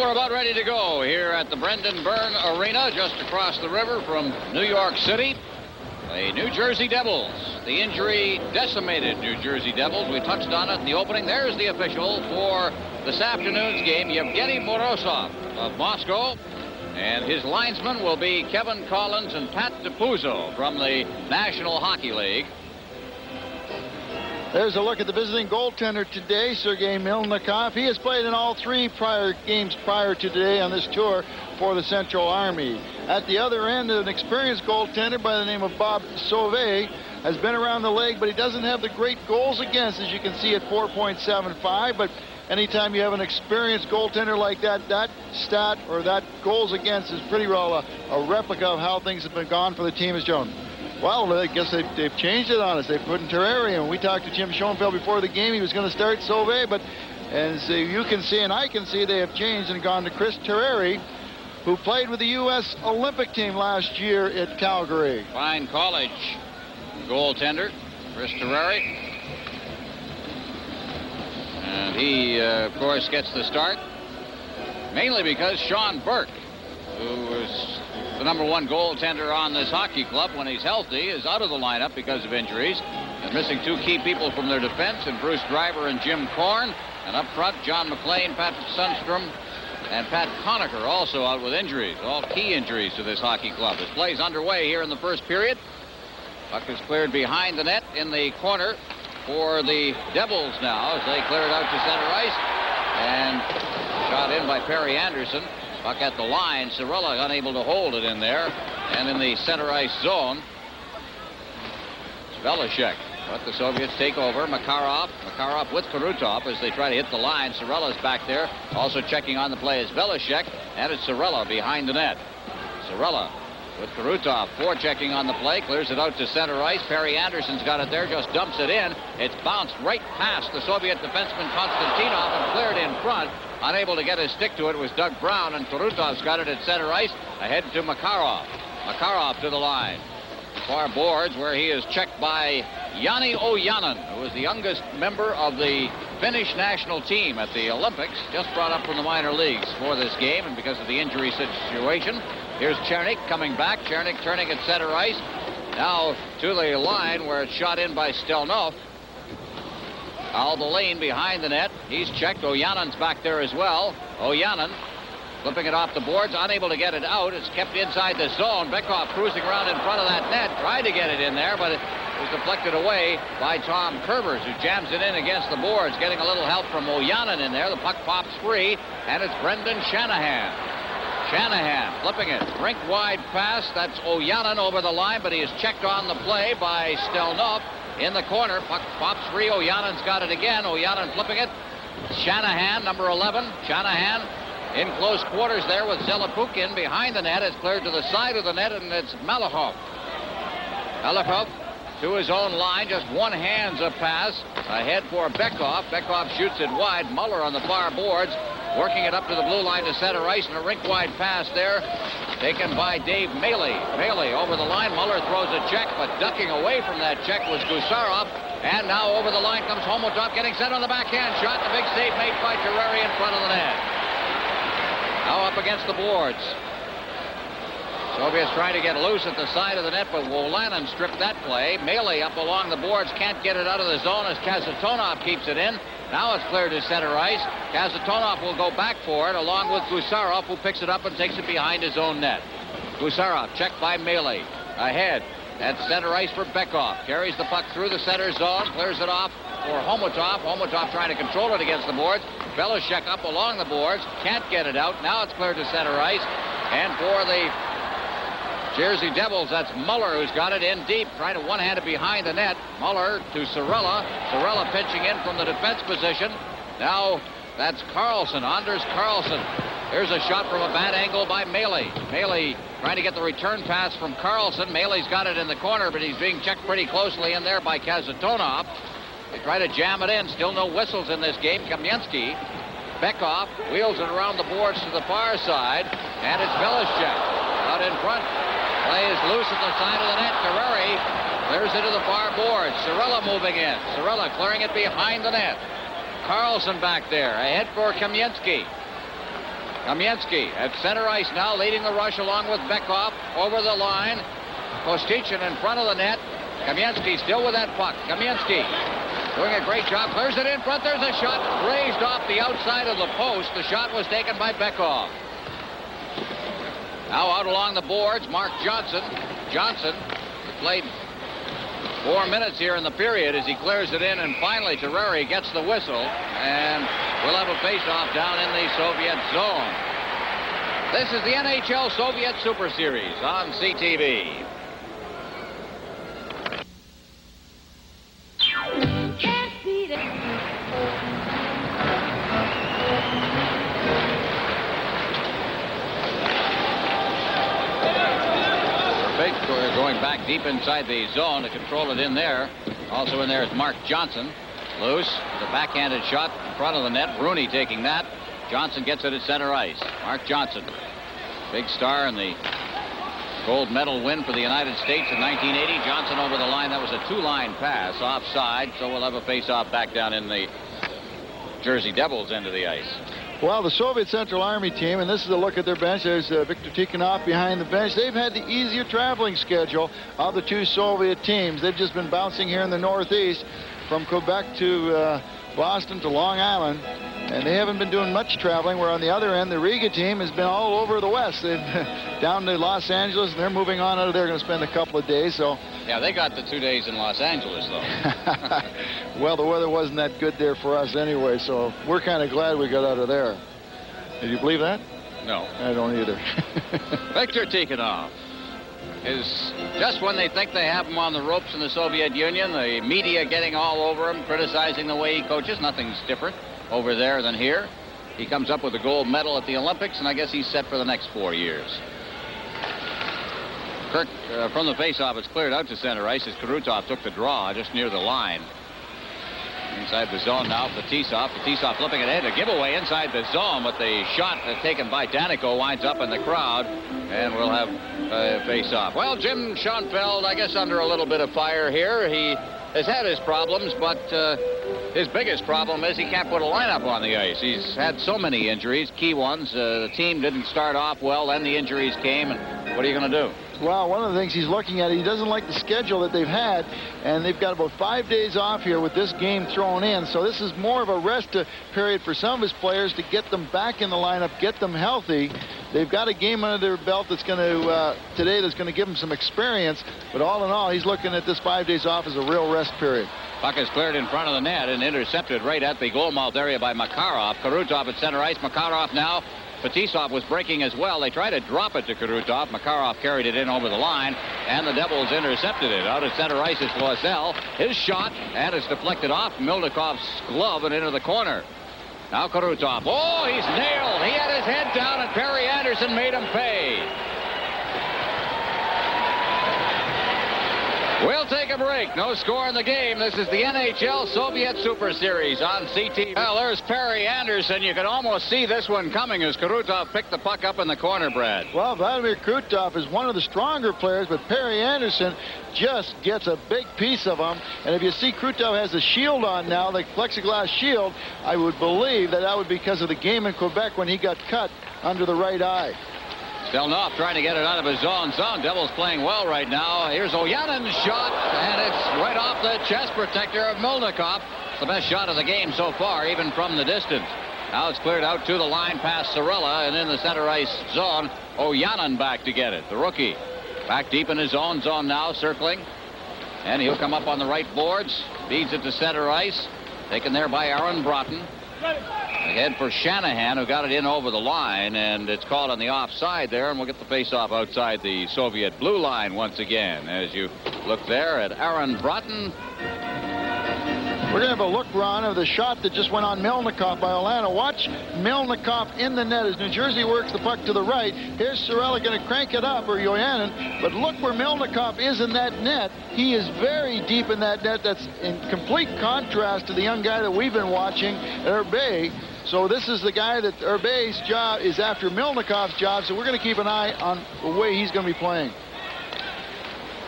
we're about ready to go here at the Brendan Byrne Arena, just across the river from New York City. The New Jersey Devils, the injury-decimated New Jersey Devils. We touched on it in the opening. There's the official for this afternoon's game, Yevgeny Morozov of Moscow. And his linesmen will be Kevin Collins and Pat DiPuzzo from the National Hockey League. There's a look at the visiting goaltender today, Sergei Milnikov. He has played in all 3 prior games prior to today on this tour for the Central Army. At the other end, an experienced goaltender by the name of Bob Sauvé has been around the league, but he doesn't have the great goals against, as you can see, at 4.75. But anytime you have an experienced goaltender like that, that stat or that goals against is pretty well a replica of how things have been gone for the team, as Joan. Well, I guess they've changed it on us. They put in Terrari, and we talked to Jim Schoenfeld before the game. He was going to start Sauvé, but as you can see and I can see, they have changed and gone to Chris Terrari, who played with the U.S. Olympic team last year at Calgary. Fine college goaltender, Chris Terrari. And he, of course, gets the start, mainly because Sean Burke, who was the #1 goaltender on this hockey club when he's healthy, is out of the lineup because of injuries. They're missing 2 key people from their defense, and Bruce Driver and Jim Korn. And up front, John McLean, Patrick Sundstrom, and Pat Conacher also out with injuries. All key injuries to this hockey club. This play's underway here in the first period. Puck is cleared behind the net in the corner for the Devils now as they clear it out to center ice. And shot in by Perry Anderson. Puck at the line. Cirella unable to hold it in there. And in the center ice zone, Belichick. But the Soviets take over. Makarov with Karutov as they try to hit the line. Cirella's back there. Also checking on the play is Belichick. And it's Cirella behind the net. Cirella with Karutov. Forechecking on the play. Clears it out to center ice. Perry Anderson's got it there. Just dumps it in. It's bounced right past the Soviet defenseman Konstantinov and cleared in front. Unable to get his stick to it was Doug Brown, and Karutov's got it at center ice. Ahead to Makarov. Makarov to the line. Far boards where he is checked by Jani Ojanen, who is the youngest member of the Finnish national team at the Olympics. Just brought up from the minor leagues for this game, and because of the injury situation. Here's Chernik coming back. Chernik turning at center ice. Now to the line where it's shot in by Stelnov. Al the lane behind the net. He's checked. Ojanen's back there as well. Ojanen flipping it off the boards, unable to get it out. It's kept inside the zone. Bekov cruising around in front of that net, tried to get it in there, but it was deflected away by Tom Kerbers, who jams it in against the boards, getting a little help from Ojanen in there. The puck pops free, and it's Brendan Shanahan. Shanahan flipping it. Rink wide pass. That's Ojanen over the line, but he is checked on the play by Stelnov. In the corner, puck pops free. Ojanen's got it again. Ojanen flipping it. Shanahan, number 11. Shanahan in close quarters there with Zelepukin behind the net. It's cleared to the side of the net, and it's Malachov. Malachov to his own line. Just one hands a pass. Ahead for Bekov. Bekov shoots it wide. Muller on the far boards, working it up to the blue line to center ice, and a rink-wide pass there taken by Dave Maley. Maley over the line. Muller throws a check, but ducking away from that check was Gusarov. And now over the line comes Homotov, getting set on the backhand shot. The big save made by Terrari in front of the net. Now up against the boards. Soviets trying to get loose at the side of the net, but Wolanin stripped that play. Maley up along the boards, can't get it out of the zone as Kasatonov keeps it in. Now it's cleared to center ice. Kasatonov will go back for it, along with Gusarov, who picks it up and takes it behind his own net. Gusarov checked by Maley. Ahead at center ice for Bekov. Carries the puck through the center zone, clears it off for Homotov. Homotov trying to control it against the boards. Belichick up along the boards, can't get it out. Now it's cleared to center ice. And for the Jersey Devils, that's Muller who's got it in deep, trying to one-hand it behind the net. Muller to Cirella. Cirella pitching in from the defense position. Now that's Carlson, Anders Carlson. Here's a shot from a bad angle by Maley. Maley trying to get the return pass from Carlson. Maley's got it in the corner, but he's being checked pretty closely in there by Kasatonov. They try to jam it in. Still no whistles in this game. Kamensky. Bekov wheels it around the boards to the far side, and it's Belichick out in front. Play is loose at the side of the net. Terrari clears it to the far boards. Cirella moving in. Cirella clearing it behind the net. Carlson back there. Ahead for Kamensky. Kamensky at center ice now, leading the rush along with Bekov over the line. Kostichin in front of the net. Kamensky still with that puck. Kamensky doing a great job. Clears it in front. There's a shot raised off the outside of the post. The shot was taken by Bekov. Now out along the boards, Mark Johnson. Johnson played 4 minutes here in the period as he clears it in, and finally Terreri gets the whistle, and we'll have a face-off down in the Soviet zone. This is the NHL Soviet Super Series on CTV. Can't beat it. We're going back deep inside the zone to control it in there. Also in there is Mark Johnson. Loose. The backhanded shot in front of the net. Rooney taking that. Johnson gets it at center ice. Mark Johnson. Big star in the gold medal win for the United States in 1980. Johnson over the line. That was a 2-line pass offside. So we'll have a face-off back down in the Jersey Devils end of the ice. Well, the Soviet Central Army team, and this is a look at their bench. There's Viktor Tikhonov behind the bench. They've had the easier traveling schedule of the two Soviet teams. They've just been bouncing here in the Northeast from Quebec to Boston to Long Island, and they haven't been doing much traveling, where on the other end, the Riga team has been all over the West. They've down to Los Angeles, and they're moving on out of there. Going to spend a couple of days. So. Yeah, they got the 2 days in Los Angeles, though. Well, the weather wasn't that good there for us anyway, so we're kind of glad we got out of there. Did you believe that? No. I don't either. Viktor Tikhonov is just when they think they have him on the ropes in the Soviet Union, the media getting all over him, criticizing the way he coaches. Nothing's different over there than here. He comes up with a gold medal at the Olympics, and I guess he's set for the next 4 years. Kirk, from the faceoff, it's cleared out to center ice as Karutov took the draw just near the line. Inside the zone now, Fetisov. Fetisov flipping it ahead. A giveaway inside the zone, but the shot taken by Danico winds up in the crowd, and we'll have a face-off. Well, Jim Schoenfeld, I guess, under a little bit of fire here. He has had his problems, but his biggest problem is he can't put a lineup on the ice. He's had so many injuries, key ones. The team didn't start off well, then the injuries came, and what are you going to do? Well, one of the things he's looking at, he doesn't like the schedule that they've had, and they've got about 5 days off here with this game thrown in. So this is more of a rest period for some of his players to get them back in the lineup, get them healthy. They've got a game under their belt that's going to today that's going to give them some experience. But all in all, he's looking at this 5 days off as a real rest period. Puck is cleared in front of the net and intercepted right at the goal mouth area by Makarov. Karutov at center ice. Makarov now. Fetisov was breaking as well. They tried to drop it to Karutov. Makarov carried it in over the line, and the Devils intercepted it. Out at center ice is Loisel. His shot, and it's deflected off Milnikov's glove and into the corner. Now Karutov. Oh, he's nailed. He had his head down, and Perry Anderson made him pay. We'll take a break. No score in the game. This is the NHL Soviet Super Series on CT. Well, there's Perry Anderson. You can almost see this one coming as Karutov picked the puck up in the corner, Brad. Well, Vladimir Karutov is one of the stronger players, but Perry Anderson just gets a big piece of him. And if you see Karutov has a shield on now, the plexiglass shield, I would believe that would be because of the game in Quebec when he got cut under the right eye. Stelnov trying to get it out of his own zone. Devils playing well right now. Here's Oyanen's shot, and it's right off the chest protector of Milnikov. It's the best shot of the game so far, even from the distance. Now it's cleared out to the line past Sorella, and in the center ice zone, Oyanen back to get it. The rookie back deep in his own zone now, circling. And he'll come up on the right boards. Feeds it to center ice. Taken there by Aaron Broughton. Ahead for Shanahan, who got it in over the line, and it's called on the offside there, and we'll get the face-off outside the Soviet blue line once again. As you look there at Aaron Broughton. We're going to have a look, Ron, of the shot that just went on Milnikov by Olana. Watch Milnikov in the net as New Jersey works the puck to the right. Here's Sorella going to crank it up, or Yohannan, but look where Milnikov is in that net. He is very deep in that net. That's in complete contrast to the young guy that we've been watching, Herbe. So this is the guy that Herbe's job is after Milnikov's job, so we're going to keep an eye on the way he's going to be playing.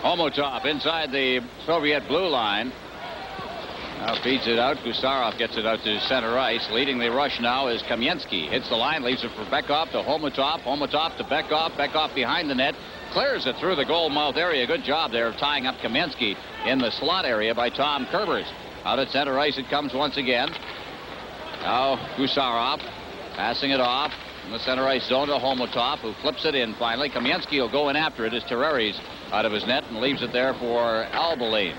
Omotov inside the Soviet blue line. Now feeds it out. Gusarov gets it out to center ice. Leading the rush now is Kamensky. Hits the line, leaves it for Bekov to Homotop. Homotop to Bekov. Bekov behind the net. Clears it through the goal mouth area. Good job there of tying up Kamensky in the slot area by Tom Kerbers. Out at center ice it comes once again. Now Gusarov passing it off in the center ice zone to Homotop, who flips it in finally. Kamensky will go in after it as Terreri's out of his net and leaves it there for Albaline.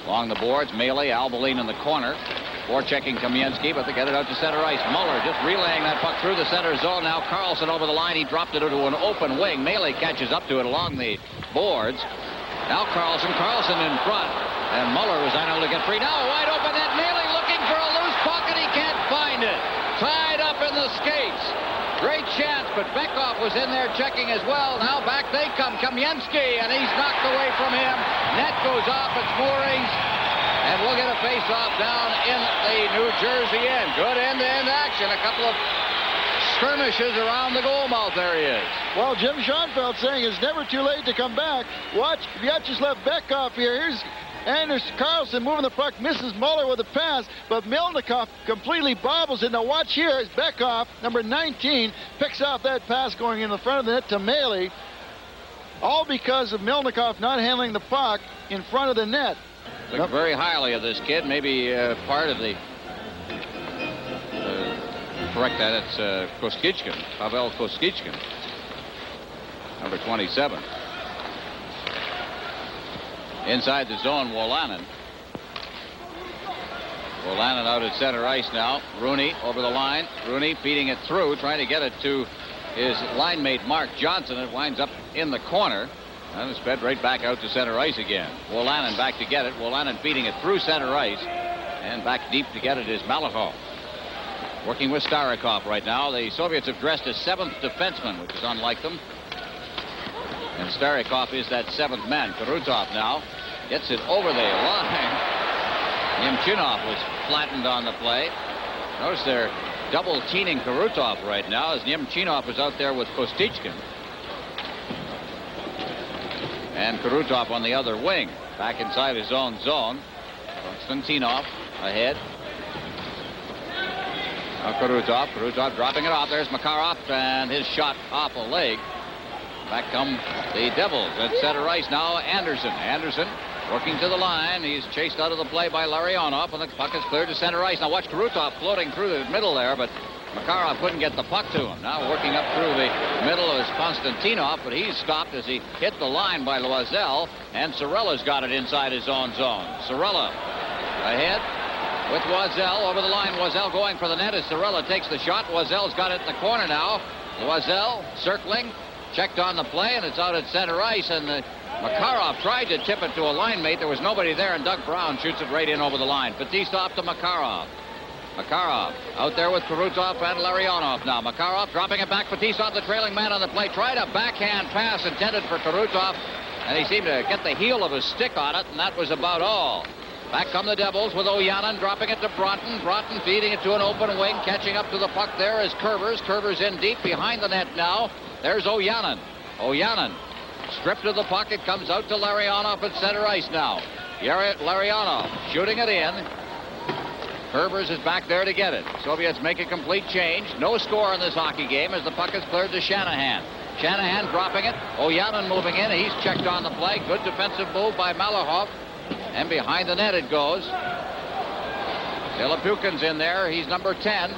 Along the boards, Melee, Albaline in the corner. Forechecking Kamensky, but they get it out to center ice. Muller just relaying that puck through the center zone. Now Carlson over the line. He dropped it into an open wing. Melee catches up to it along the boards. Now Carlson in front. And Muller was unable to get free. Now a wide open net. Melee looking for a loose puck, and he can't find it. Tied up in the skates. Great chance, but Bekov was in there checking as well. Now back they come. Kamensky, and he's knocked away from him. Net goes off its moorings, and we'll get a face-off down in the New Jersey end. Good end-to-end action. A couple of skirmishes around the goal mouth. There he is. Well, Jim Schoenfeld saying it's never too late to come back. Watch, Vyacheslav Bekov here. Here's Anders Carlson moving the puck, misses Muller with a pass, but Milnikov completely bobbles it. Now watch here as Bekov, number 19, picks out that pass going in the front of the net to Melee. All because of Milnikov not handling the puck in front of the net. Look very highly of this kid. Maybe part of the... correct that, it's Koskichkin, Pavel Koskichkin, number 27. Inside the zone, Wolanin. Wolanin out at center ice now. Rooney over the line. Rooney feeding it through, trying to get it to his line mate Mark Johnson. It winds up in the corner. And it's fed right back out to center ice again. Wolanin back to get it. Wolanin feeding it through center ice. And back deep to get it is Malahov. Working with Starikov right now. The Soviets have dressed as seventh defenseman, which is unlike them. And Starikov is that seventh man. Karutov now gets it over the line. Nemchinov was flattened on the play. Notice they're double-teaming Karutov right now as Nemchinov is out there with Kostichkin. And Karutov on the other wing. Back inside his own zone. Konstantinov ahead. Now Karutov dropping it off. There's Makarov, and his shot off a leg. Back come the Devils at center ice now. Anderson working to the line. He's chased out of the play by Larionov, and the puck is cleared to center ice. Now watch Karutov floating through the middle there, but Makarov couldn't get the puck to him. Now working up through the middle is Konstantinov, but he's stopped as he hit the line by Loisel, and Cirella's got it inside his own zone. Cirella ahead with Loisel over the line. Loisel going for the net as Cirella takes the shot. Loisel's got it in the corner now. Loisel circling. Checked on the play, and it's out at center ice, and Makarov tried to tip it to a line mate. There was nobody there, and Doug Brown shoots it right in over the line. Fetisov to Makarov. Makarov out there with Karutov and Larionov now. Makarov dropping it back. Fetisov, the trailing man on the play, tried a backhand pass intended for Karutov, and he seemed to get the heel of his stick on it, and that was about all. Back come the Devils with Oyanin dropping it to Broughton. Broughton feeding it to an open wing. Catching up to the puck there is Kerbers. Kerbers in deep behind the net now. There's Oyanin. Oyanin stripped of the puck. It comes out to Larionov at center ice now. Larionov shooting it in. Kerbers is back there to get it. Soviets make a complete change. No score in this hockey game as the puck is cleared to Shanahan. Shanahan dropping it. Oyanin moving in. He's checked on the play. Good defensive move by Malahov. And behind the net it goes. Telepukin's in there. He's number 10.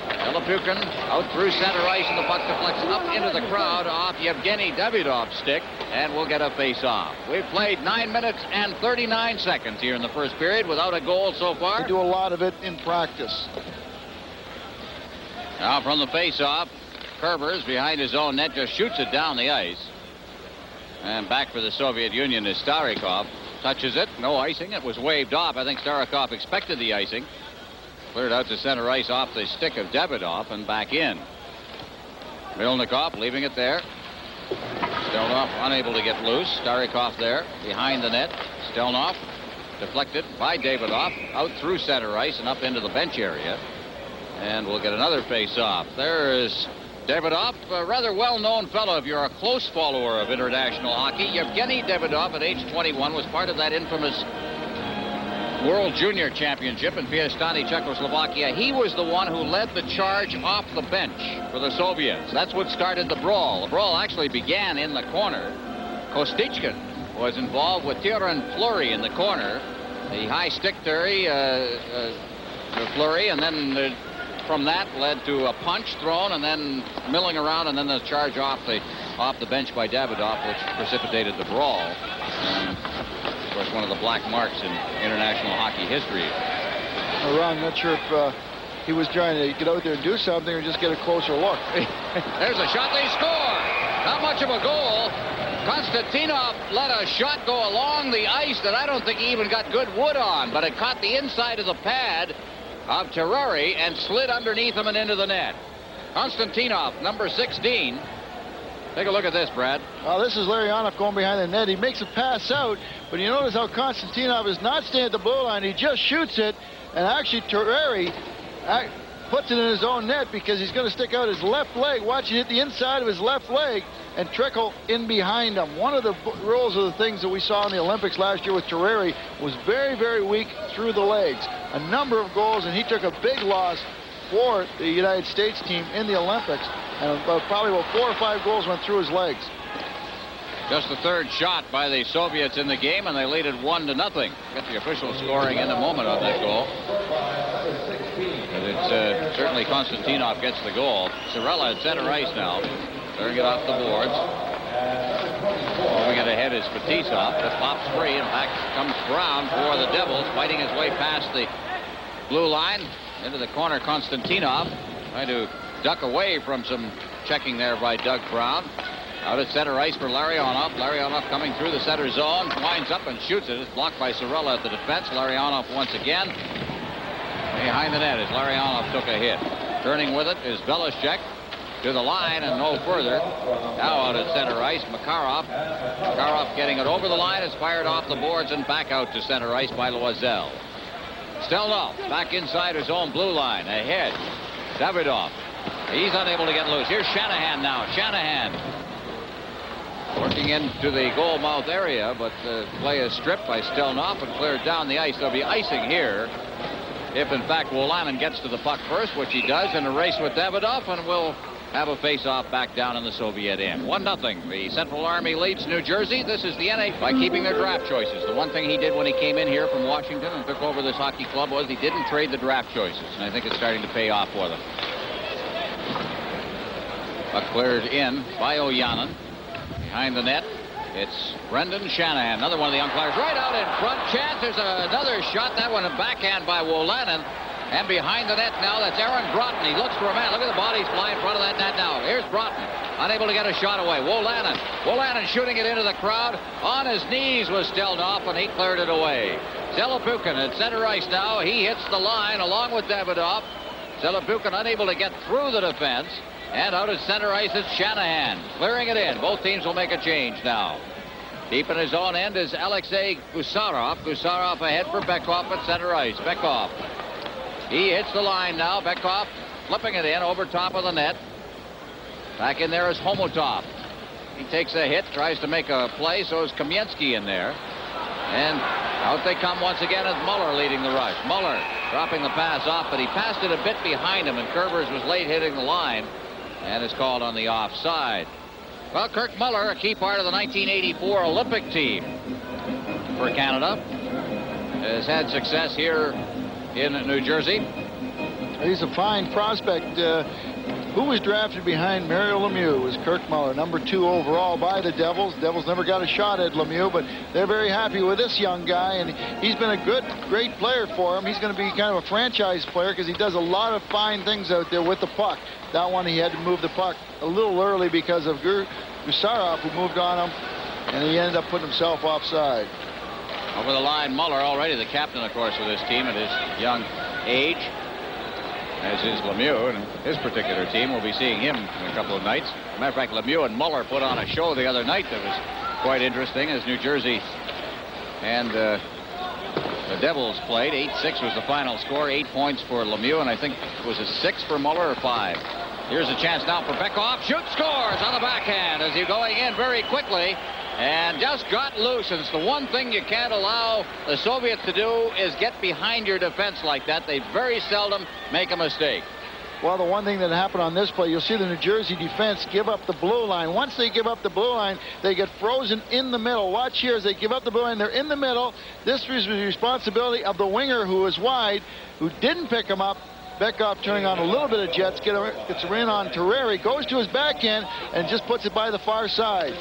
Telepukin out through center ice, and the puck deflects up into the crowd off Yevgeny Davidov's stick, and we'll get a face-off. We've played 9 minutes and 39 seconds here in the first period without a goal so far. We do a lot of it in practice. Now from the face-off, Kerbers behind his own net just shoots it down the ice. And back for the Soviet Union is Starikov. Touches it, no icing. It was waved off. I think Starikov expected the icing. Cleared out to center ice off the stick of Davidov and back in. Milnikov leaving it there. Stelnov unable to get loose. Starikov there behind the net. Stelnov deflected by Davidov out through center ice and up into the bench area. And we'll get another face-off. There is Davidov, a rather well-known fellow if you're a close follower of international hockey. Yevgeny Davidov at age 21 was part of that infamous World Junior Championship in Piastany, Czechoslovakia. He was the one who led the charge off the bench for the Soviets. That's what started the brawl. The brawl actually began in the corner. Kostichkin was involved with Tieran Fleury in the corner. The high stick Fleury, and then from that led to a punch thrown, and then milling around, and then the charge off the bench by Davidoff, which precipitated the brawl. And of course, one of the black marks in international hockey history. Ron, not sure if he was trying to get out there and do something or just get a closer look. There's a shot. They score. Not much of a goal. Konstantinov let a shot go along the ice that I don't think he even got good wood on, but it caught the inside of the pad of Terrari and slid underneath him and into the net. Konstantinov, number 16. Take a look at this, Brad. Well, this is Larionov going behind the net. He makes a pass out, but you notice how Konstantinov is not staying at the blue line. He just shoots it, and actually Terrari puts it in his own net because he's going to stick out his left leg. Watch it hit the inside of his left leg and trickle in behind him. One of the rules of the things that we saw in the Olympics last year with Terrari was very, very weak through the legs. A number of goals, and he took a big loss for the United States team in the Olympics. And probably about 4 or 5 goals went through his legs. Just the third shot by the Soviets in the game, and they lead it 1-0. Get the official scoring in a moment on that goal. But it's certainly Konstantinov gets the goal. Cirella at center ice now. Clearing it off the boards. Moving it ahead is Fetisov. That pops free, and back comes Brown for the Devils, fighting his way past the blue line. Into the corner, Konstantinov trying to duck away from some checking there by Doug Brown. Out at center ice for Larionov. Larionov coming through the center zone, winds up and shoots it. It's blocked by Cirella at the defense. Larionov once again behind the net as Larionov took a hit. Turning with it is Velishek to the line and no further. Now out at center ice, Makarov. Makarov getting it over the line, is fired off the boards and back out to center ice by Loisel. Stelnov back inside his own blue line. Ahead, Davidoff. He's unable to get loose. Here's Shanahan now. Shanahan working into the goal mouth area, but the play is stripped by Stelnov and cleared down the ice. There'll be icing here if, in fact, Wolanin gets to the puck first, which he does in a race with Davidoff, and will have a face-off back down in the Soviet end. 1-0. The Central Army leads New Jersey. This is the NA by keeping their draft choices. The one thing he did when he came in here from Washington and took over this hockey club was he didn't trade the draft choices, and I think it's starting to pay off for them. Puck cleared in by Ojanen. Behind the net, it's Brendan Shanahan, another one of the young players, right out in front. Chance, there's another shot. That one a backhand by Wolanin. And behind the net now, that's Aaron Broughton. He looks for a man. Look at the bodies fly in front of that net now. Here's Broughton, unable to get a shot away. Wolanin shooting it into the crowd. On his knees was Stelnov, and he cleared it away. Zelepukin at center ice now. He hits the line along with Davidoff. Zelepukin unable to get through the defense. And out at center ice is Shanahan, clearing it in. Both teams will make a change now. Deep in his own end is Alexei Gusarov. Gusarov ahead for Bekov at center ice. Bekov. He hits the line now. Bekov flipping it in over top of the net. Back in there is Homotov. He takes a hit, tries to make a play, so is Kamensky in there. And out they come once again as Muller leading the rush. Muller dropping the pass off, but he passed it a bit behind him, and Kerbers was late hitting the line and is called on the offside. Well, Kirk Muller, a key part of the 1984 Olympic team for Canada, has had success here in New Jersey. He's a fine prospect. Who was drafted behind Mario Lemieux was Kirk Muller, number 2 overall by the Devils. Devils never got a shot at Lemieux, but they're very happy with this young guy, and he's been a great player for them. He's going to be kind of a franchise player because he does a lot of fine things out there with the puck. That one he had to move the puck a little early because of Gusarov, who moved on him, and he ended up putting himself offside. Over the line, Muller, already the captain, of course, of this team at his young age, as is Lemieux, and his particular team. We'll be seeing him in a couple of nights. As a matter of fact, Lemieux and Muller put on a show the other night that was quite interesting as New Jersey and the Devils played. 8-6 was the final score. 8 points for Lemieux, and I think it was a 6 for Muller or 5. Here's a chance now for Bekov. Shoots, scores on the backhand as he's going in very quickly. and just got loose. And it's the one thing you can't allow the Soviets to do is get behind your defense like that. They very seldom make a mistake. Well, the one thing that happened on this play, you'll see the New Jersey defense give up the blue line. Once they give up the blue line, they get frozen in the middle. Watch here as they give up the blue line. They're in the middle. This was the responsibility of the winger who was wide, who didn't pick him up. Bekoff turning on a little bit of jets, gets a in on Terreri, goes to his backhand, and just puts it by the far side.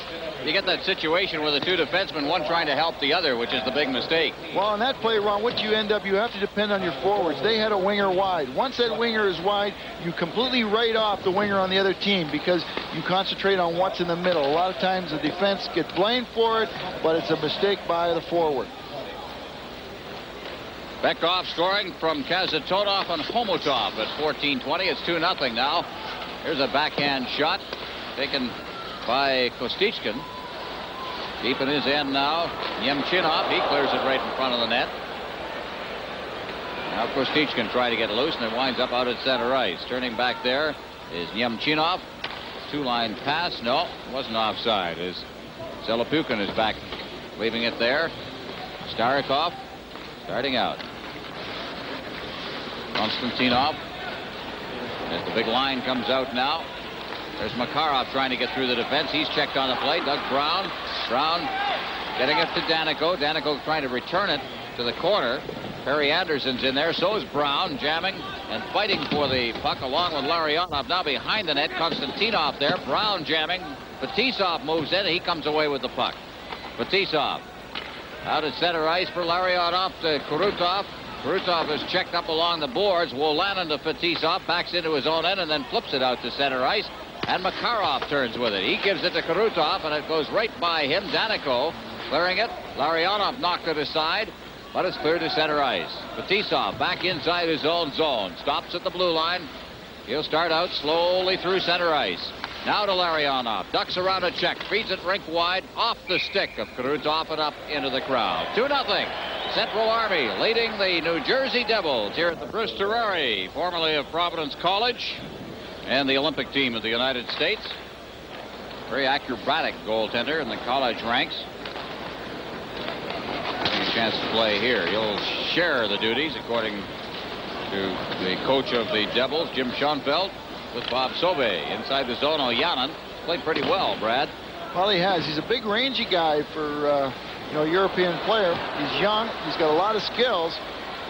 You get that situation where the two defensemen, one trying to help the other, which is the big mistake. Well, on that play, Ron, what you end up, you have to depend on your forwards. They had a winger wide. Once that winger is wide, you completely write off the winger on the other team because you concentrate on what's in the middle. A lot of times the defense gets blamed for it, but it's a mistake by the forward. Bekoff scoring from Kazatonov and Homotov at 14:20. It's 2-0 now. Here's a backhand shot taken by Kostichkin. Deep in his end now. Yemchinov, he clears it right in front of the net. Now Kostichkin trying to get loose, and it winds up out at center ice. Turning back there is Yemchinov. Two-line pass. No, wasn't offside. As Zelepukin is back, leaving it there. Starikov starting out. Konstantinov, as the big line comes out now. There's Makarov trying to get through the defense. He's checked on the play. Doug Brown. Brown getting it to Danico. Danico trying to return it to the corner. Perry Anderson's in there. So is Brown, jamming and fighting for the puck along with Larionov. Now behind the net. Konstantinov there. Brown jamming. Fetisov moves in. He comes away with the puck. Fetisov out at center ice for Larionov to Kurutov. Kurutov is checked up along the boards. Wolanin to Fetisov, backs into his own end and then flips it out to center ice. And Makarov turns with it. He gives it to Kurutov, and it goes right by him. Danico clearing it. Larionov knocked it aside, but it's cleared to center ice. Fetisov back inside his own zone. Stops at the blue line. He'll start out slowly through center ice. Now to Larionov. Ducks around a check. Feeds it rink wide. Off the stick of Kurutov and up into the crowd. 2-0. Central Army leading the New Jersey Devils here at the Bruce Terreri, formerly of Providence College, and the Olympic team of the United States. Very acrobatic goaltender in the college ranks. Getting a chance to play here. He'll share the duties, according to the coach of the Devils, Jim Schoenfeld, with Bob Sobe. Inside the zone, Ojanen played pretty well, Brad. Well, he has. He's a big, rangy guy for European player. He's young. He's got a lot of skills,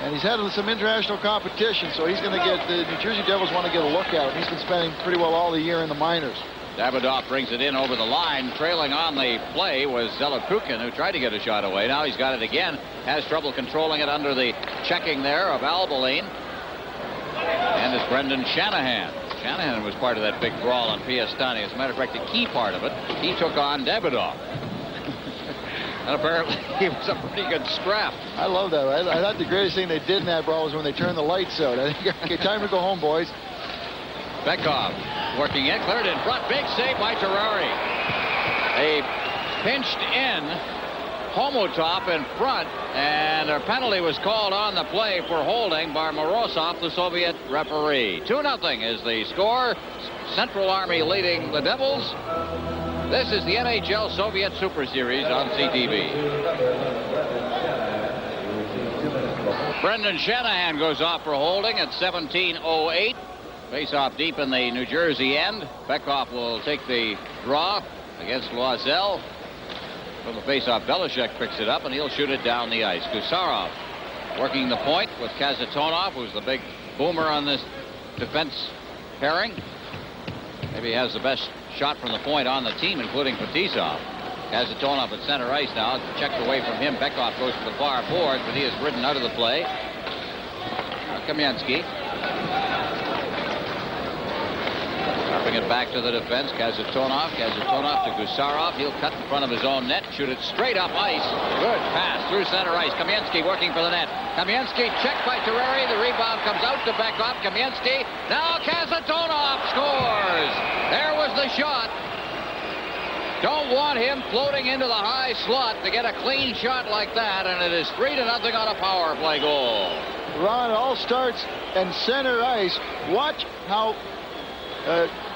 and he's had some international competition. So he's going to get the New Jersey Devils want to get a look at him. He's been spending pretty well all the year in the minors. Davidoff brings it in over the line. Trailing on the play was Zelepukin, who tried to get a shot away. Now he's got it again. Has trouble controlling it under the checking there of Albaline. And it's Brendan Shanahan. Shanahan was part of that big brawl on Piastani. As a matter of fact, the key part of it, he took on Davidoff. And apparently it was a pretty good scrap. I love that. I thought the greatest thing they did in that brawl was when they turned the lights out. I think, okay, time to go home, boys. Bekoff working in, cleared in front. Big save by Terreri. They pinched in Homotov in front, and a penalty was called on the play for holding by Morozov, the Soviet referee. 2-0 is the score. Central Army leading the Devils. This is the NHL Soviet Super Series on CTV. Brendan Shanahan goes off for holding at 17:08. Face-off deep in the New Jersey end. Bekoff will take the draw against Loisel. From the face-off, Belichick picks it up, and he'll shoot it down the ice. Gusarov working the point with Kazatonov, who's the big boomer on this defense pairing. Maybe he has the best shot from the point on the team, including Fetisov. Kazatonov at center ice now. Checked away from him. Bekoff goes to the far boards, but he is ridden out of the play. Kamensky. Dropping it back to the defense. Kazatonov to Gusarov. He'll cut in front of his own net. Shoot it straight up ice. Good pass through center ice. Kamensky working for the net. Kamensky checked by Terreri. The rebound comes out to Bekoff. Kamensky. Now Kazatonov scores. There was the shot. Don't want him floating into the high slot to get a clean shot like that, and it is 3-0 on a power play goal. Ron, it all starts in center ice. Watch how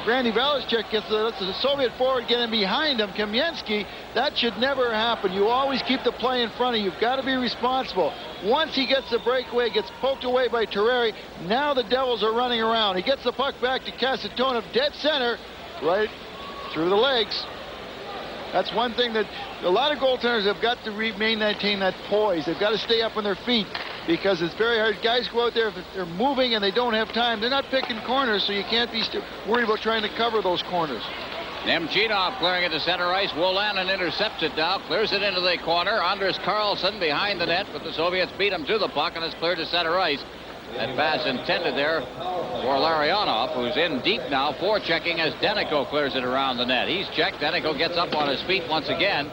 Randy Velishek gets the Soviet forward getting behind him. Kamensky, that should never happen. You always keep the play in front of you. You've got to be responsible. Once he gets the breakaway, gets poked away by Terreri, now the Devils are running around. He gets the puck back to Kasatonov, dead center, right through the legs. That's one thing that a lot of goaltenders have got to maintain that poise. They've got to stay up on their feet because it's very hard. Guys go out there, if they're moving and they don't have time, they're not picking corners, so you can't be worried about trying to cover those corners. Nemchinov clearing it to center ice. Wolanin intercepts it now, clears it into the corner. Anders Carlson behind the net, but the Soviets beat him to the puck, and it's cleared to center ice. That pass intended there for Larionov, who's in deep now, forechecking as Denico clears it around the net. He's checked. Denico gets up on his feet once again.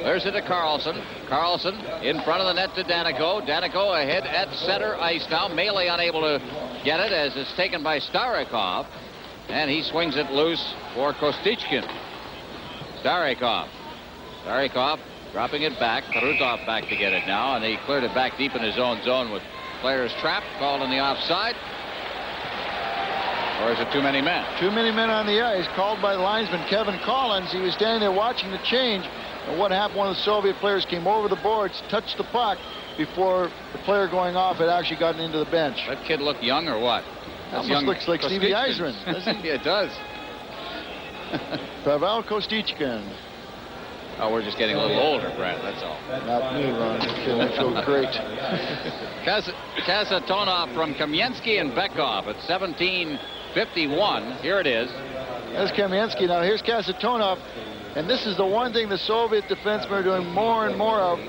Clears it to Carlson. Carlson in front of the net to Denico. Denico ahead at center ice now. Melee unable to get it as it's taken by Starikov. And he swings it loose for Kostichkin. Starikov dropping it back. Karutov back to get it now, and he cleared it back deep in his own zone with players trapped, called on the offside. Or is it too many men? Too many men on the ice, called by linesman Kevin Collins. He was standing there watching the change. And what happened, one of the Soviet players came over the boards, touched the puck before the player going off had actually gotten into the bench. That kid look young or what? That almost looks like Stevie Yzerman, doesn't he? It does. Pavel Kostichkin. Oh, we're just getting a little older, Brad, that's all. Not me, Ron. You look so great. Kasatonov from Kamensky and Bekov at 17:51. Here it is. There's Kamensky. Now here's Kasatonov. And this is the one thing the Soviet defensemen are doing more and more of.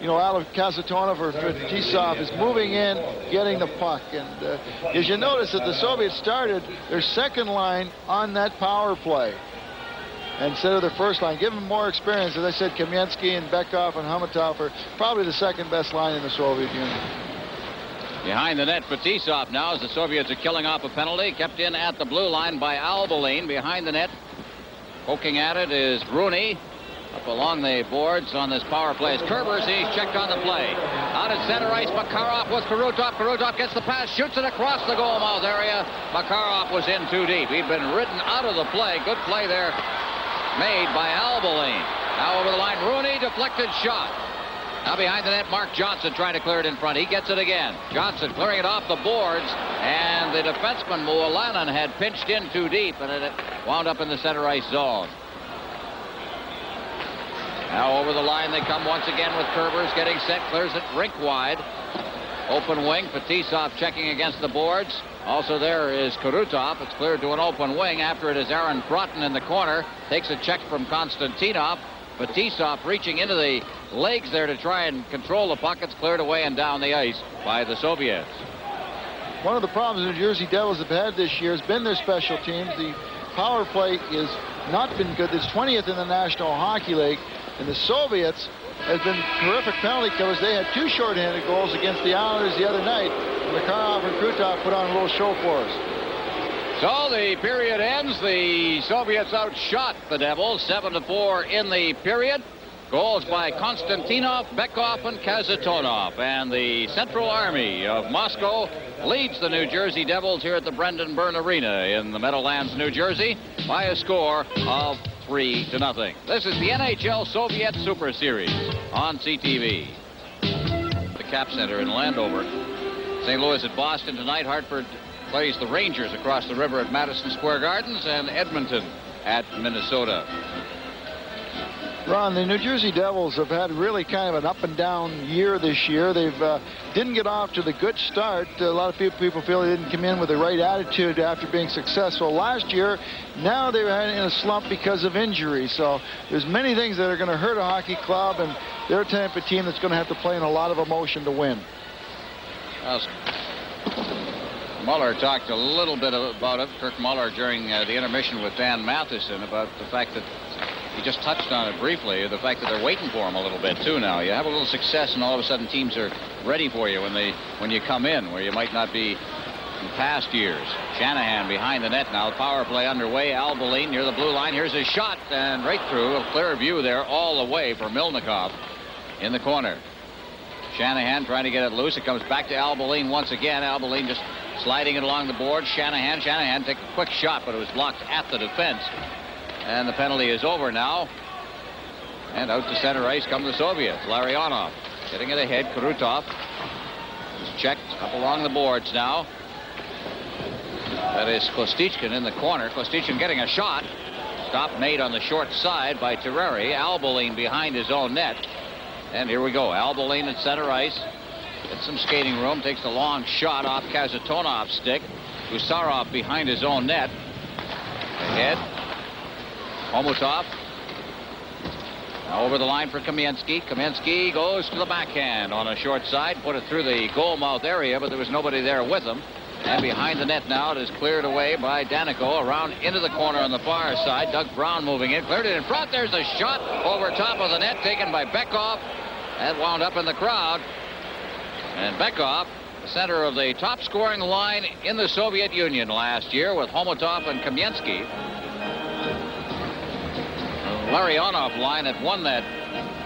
You know, out of Kasatonov or Fetisov is moving in, getting the puck. And as you notice that the Soviets started their second line on that power play instead of their first line. Give them more experience. As I said, Kamensky and Bekov and Hamatov are probably the second best line in the Soviet Union. Behind the net, Fetisov now as the Soviets are killing off a penalty. Kept in at the blue line by Albaline. Behind the net, poking at it is Rooney. Up along the boards on this power play is Kerbers. He's checked on the play. Out at center ice, Makarov with Karutov. Karutov gets the pass, shoots it across the goal mouth area. Makarov was in too deep. He'd been ridden out of the play. Good play there made by Albaline. Now over the line, Rooney, deflected shot. Now behind the net, Mark Johnson trying to clear it in front. He gets it again. Johnson clearing it off the boards, and the defenseman Wolanin had pinched in too deep, and it wound up in the center ice zone. Now over the line they come once again with Kerbers getting set, clears it rink wide. Open wing, Fetisov checking against the boards. Also there is Karutov. It's cleared to an open wing. After it is Aaron Broughton in the corner. Takes a check from Konstantinov. Fetisov reaching into the legs there to try and control the puck. It's cleared away and down the ice by the Soviets. One of the problems the New Jersey Devils have had this year has been their special teams. The power play has not been good. It's 20th in the National Hockey League. And the Soviets have been terrific penalty killers. They had 2 shorthanded goals against the Islanders the other night. Makarov and Krutov put on a little show for us. So the period ends. The Soviets outshot the Devils 7-4 in the period. Goals by Konstantinov, Bekov, and Kasatonov. And the Central Army of Moscow leads the New Jersey Devils here at the Brendan Byrne Arena in the Meadowlands, New Jersey, by a score of 3-0. This is the NHL Soviet Super Series on CTV. The Cap Center in Landover. St. Louis at Boston tonight. Hartford plays the Rangers across the river at Madison Square Gardens, and Edmonton at Minnesota. Ron, the New Jersey Devils have had really kind of an up and down year this year. They've didn't get off to the good start. A lot of people feel they didn't come in with the right attitude after being successful last year. Now they're in a slump because of injury. So there's many things that are going to hurt a hockey club, and they're a type of team that's going to have to play in a lot of emotion to win. Muller talked a little bit about it, Kirk Muller, during the intermission with Dan Matheson, about the fact that he just touched on it briefly, the fact that they're waiting for him a little bit too now. You have a little success and all of a sudden teams are ready for you when you come in, where you might not be in past years. Shanahan behind the net now. Power play underway. Albaline near the blue line. Here's his shot, and right through. A clear view there all the way for Milnikov in the corner. Shanahan trying to get it loose. It comes back to Albaline once again. Albaline just Sliding it along the board, Shanahan. Shanahan took a quick shot, but it was blocked at the defense. And the penalty is over now. And out to center ice come the Soviets. Larionov getting it ahead. Krutov is checked up along the boards now. That is Kostichkin in the corner. Kostichkin getting a shot. Stop made on the short side by Terreri. Albolin behind his own net. And here we go. Albolin at center ice. Gets some skating room. Takes a long shot off Kazatonov's stick. Gusarov behind his own net. Ahead. Homotov. Now over the line for Kamensky. Kamensky goes to the backhand on a short side. Put it through the goal mouth area, but there was nobody there with him. And behind the net now, it is cleared away by Danico. Around into the corner on the far side. Doug Brown moving in. Cleared it in front. There's a shot over top of the net taken by Bekov. That wound up in the crowd. And Bekov, the center of the top scoring line in the Soviet Union last year with Homotov and Kamensky. The Larionov line had won that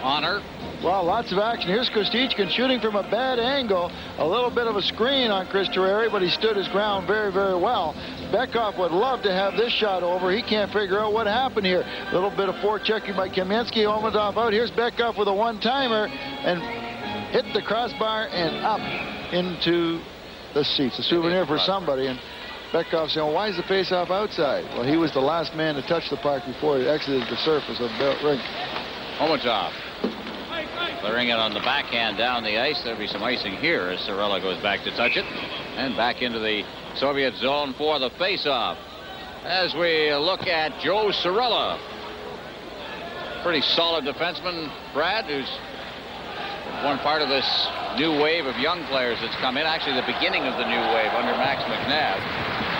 honor. Well, lots of action. Here's Kostichkin shooting from a bad angle. A little bit of a screen on Chris Terreri, but he stood his ground very, very well. Bekov would love to have this shot over. He can't figure out what happened here. A little bit of forechecking by Kamensky. Homotov out. Here's Bekov with a one-timer and hit the crossbar and up into the seats. A souvenir for somebody. And Bekov saying, well, why is the face-off outside? Well, he was the last man to touch the puck before he exited the surface of the rink. Homotov clearing it on the backhand down the ice. There'll be some icing here as Cirella goes back to touch it. And back into the Soviet zone for the face-off. As we look at Joe Cirella. Pretty solid defenseman, Brad, who's one part of this new wave of young players that's come in. Actually, the beginning of the new wave under Max McNabb.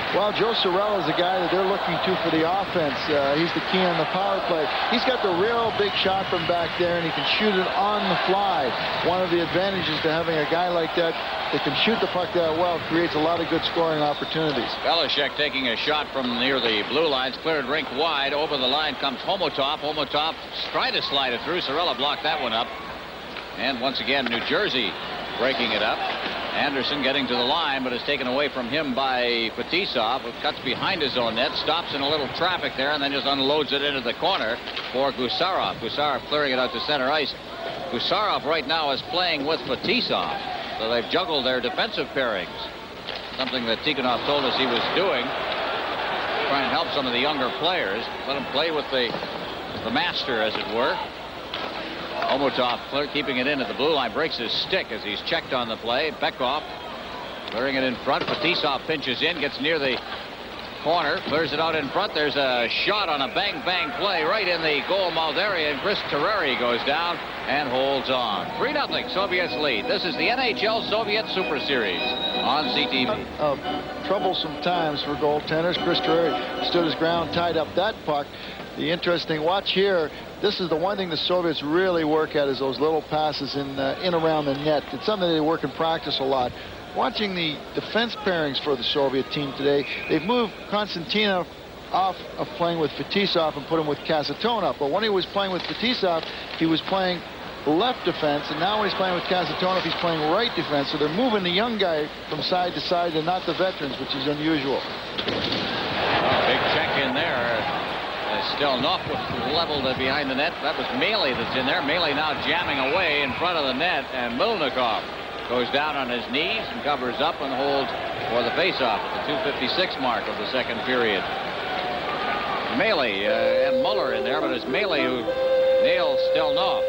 Well, Joe Cirella is a guy that they're looking to for the offense. He's the key on the power play. He's got the real big shot from back there, and he can shoot it on the fly. One of the advantages to having a guy like that can shoot the puck that well creates a lot of good scoring opportunities. Belichick taking a shot from near the blue lines, cleared rink wide. Over the line comes Homotov. Homotov tried to slide it through. Cirella blocked that one up. And once again, New Jersey breaking it up. Anderson getting to the line, but is taken away from him by Fetisov, who cuts behind his own net, stops in a little traffic there, and then just unloads it into the corner for Gusarov. Gusarov clearing it out to center ice. Gusarov right now is playing with Fetisov, so they've juggled their defensive pairings. Something that Tikhonov told us he was doing, trying to help some of the younger players, let them play with the master, as it were. Homotov keeping it in at the blue line, breaks his stick as he's checked on the play. Bekov clearing it in front. Fetisov pinches in, gets near the corner, clears it out in front. There's a shot on a bang-bang play right in the goal mouth area, and Chris Terreri goes down and holds on. 3-0 Soviets lead. This is the NHL Soviet Super Series on CTV. Troublesome times for goaltenders. Chris Terreri stood his ground, tied up that puck. The interesting watch here, this is the one thing the Soviets really work at, is those little passes in around the net. It's something they work in practice a lot. Watching the defense pairings for the Soviet team today, they've moved Konstantinov off of playing with Fetisov and put him with Kasatonov. But when he was playing with Fetisov, he was playing left defense, and now when he's playing with Kasatonov, he's playing right defense. So they're moving the young guy from side to side and not the veterans, which is unusual. Big check in there. Stelnov was leveled behind the net. That was Maley that's in there. Maley now jamming away in front of the net, and Milnikov goes down on his knees and covers up and holds for the faceoff at the 2:56 mark of the second period. Maley and Muller in there, but it's Maley who nails Stelnov.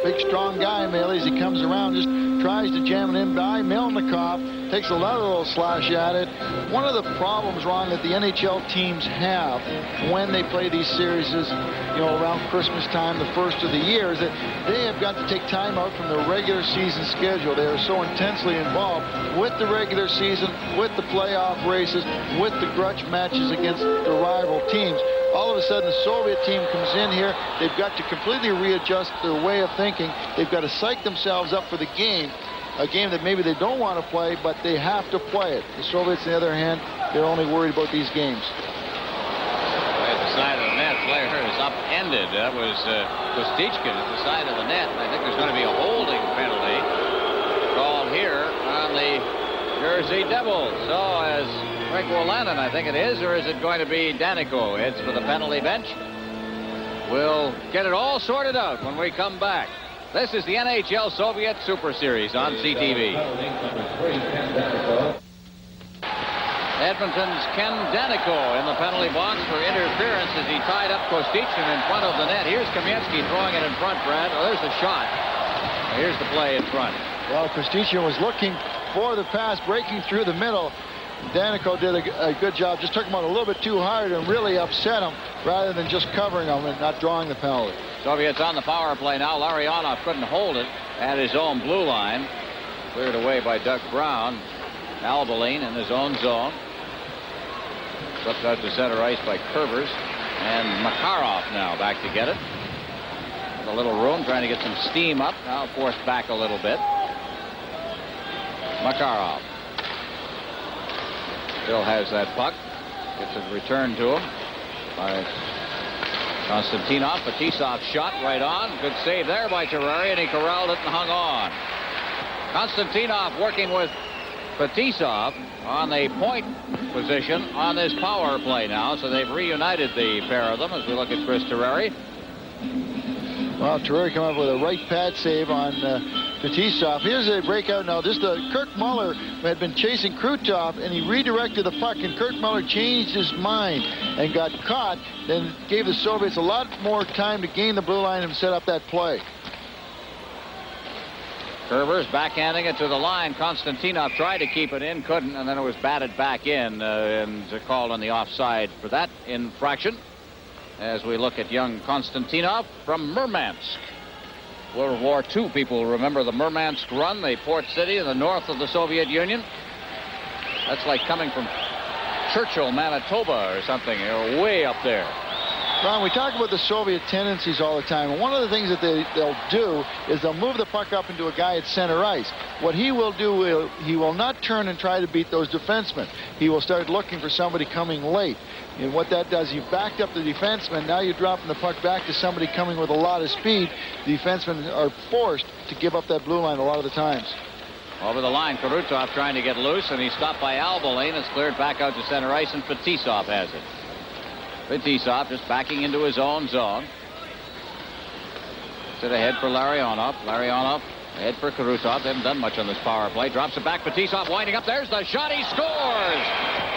Big, strong guy, Maley, as he comes around, just tries to jam it in by Milnikov. Takes another little slash at it. One of the problems, Ron, that the NHL teams have when they play these series is, around Christmas time, the first of the year, is that they have got to take time out from the regular season schedule. They are so intensely involved with the regular season, with the playoff races, with the grudge matches against the rival teams. All of a sudden, the Soviet team comes in here. They've got to completely readjust their way of thinking. They've got to psych themselves up for the game, a game that maybe they don't want to play, but they have to play it. The Soviets, on the other hand, they're only worried about these games. At the side of the net, player is upended. That was Kostichkin at the side of the net. I think there's going to be a holding penalty called here on the Jersey Devils. So as Frank Wolanin, I think it is, or is it going to be Danico heads for the penalty bench? We'll get it all sorted out when we come back. This is the NHL Soviet Super Series on CTV. Edmonton's Ken Danico in the penalty box for interference as he tied up Kostichin in front of the net. Here's Kamensky throwing it in front, Brad. Oh, there's the shot. Here's the play in front. Well, Kostichin was looking for the pass, breaking through the middle. Danico did a good job. Just took him out a little bit too hard and really upset him rather than just covering him and not drawing the penalty. Soviets on the power play now. Larionov couldn't hold it at his own blue line. Cleared away by Doug Brown. Albaline in his own zone. Swept out to center ice by Curvers. And Makarov now back to get it. With a little room, trying to get some steam up. Now forced back a little bit. Makarov. Still has that puck. Gets it returned to him by Konstantinov. Fetisov shot right on. Good save there by Terrari, and he corralled it and hung on. Konstantinov working with Fetisov on the point position on this power play now. So they've reunited the pair of them as we look at Chris Terrari. Well, Terrari come up with a right pad save on Fetisov. Here's a breakout now. This Kirk Muller had been chasing Krutov, and he redirected the puck, and Kirk Muller changed his mind and got caught, then gave the Soviets a lot more time to gain the blue line and set up that play. Curvers backhanding it to the line. Konstantinov tried to keep it in, couldn't, and then it was batted back in and called on the offside for that infraction. As we look at young Konstantinov from Murmansk. World War II people remember the Murmansk run, the port city in the north of the Soviet Union. That's like coming from Churchill, Manitoba or something, or way up there. Ron, we talk about the Soviet tendencies all the time, and one of the things that they'll do is they'll move the puck up into a guy at center ice. What he will do, he will not turn and try to beat those defensemen. He will start looking for somebody coming late. And what that does, you've backed up the defenseman. Now you're dropping the puck back to somebody coming with a lot of speed. The defensemen are forced to give up that blue line a lot of the times. Over the line, Krutov trying to get loose, and he's stopped by Albaline. It's cleared back out to center ice, and Fetisov has it. Fetisov just backing into his own zone. To the head for Larionov. Larionov ahead for Krutov. They haven't done much on this power play. Drops it back. Fetisov winding up. There's the shot. He scores.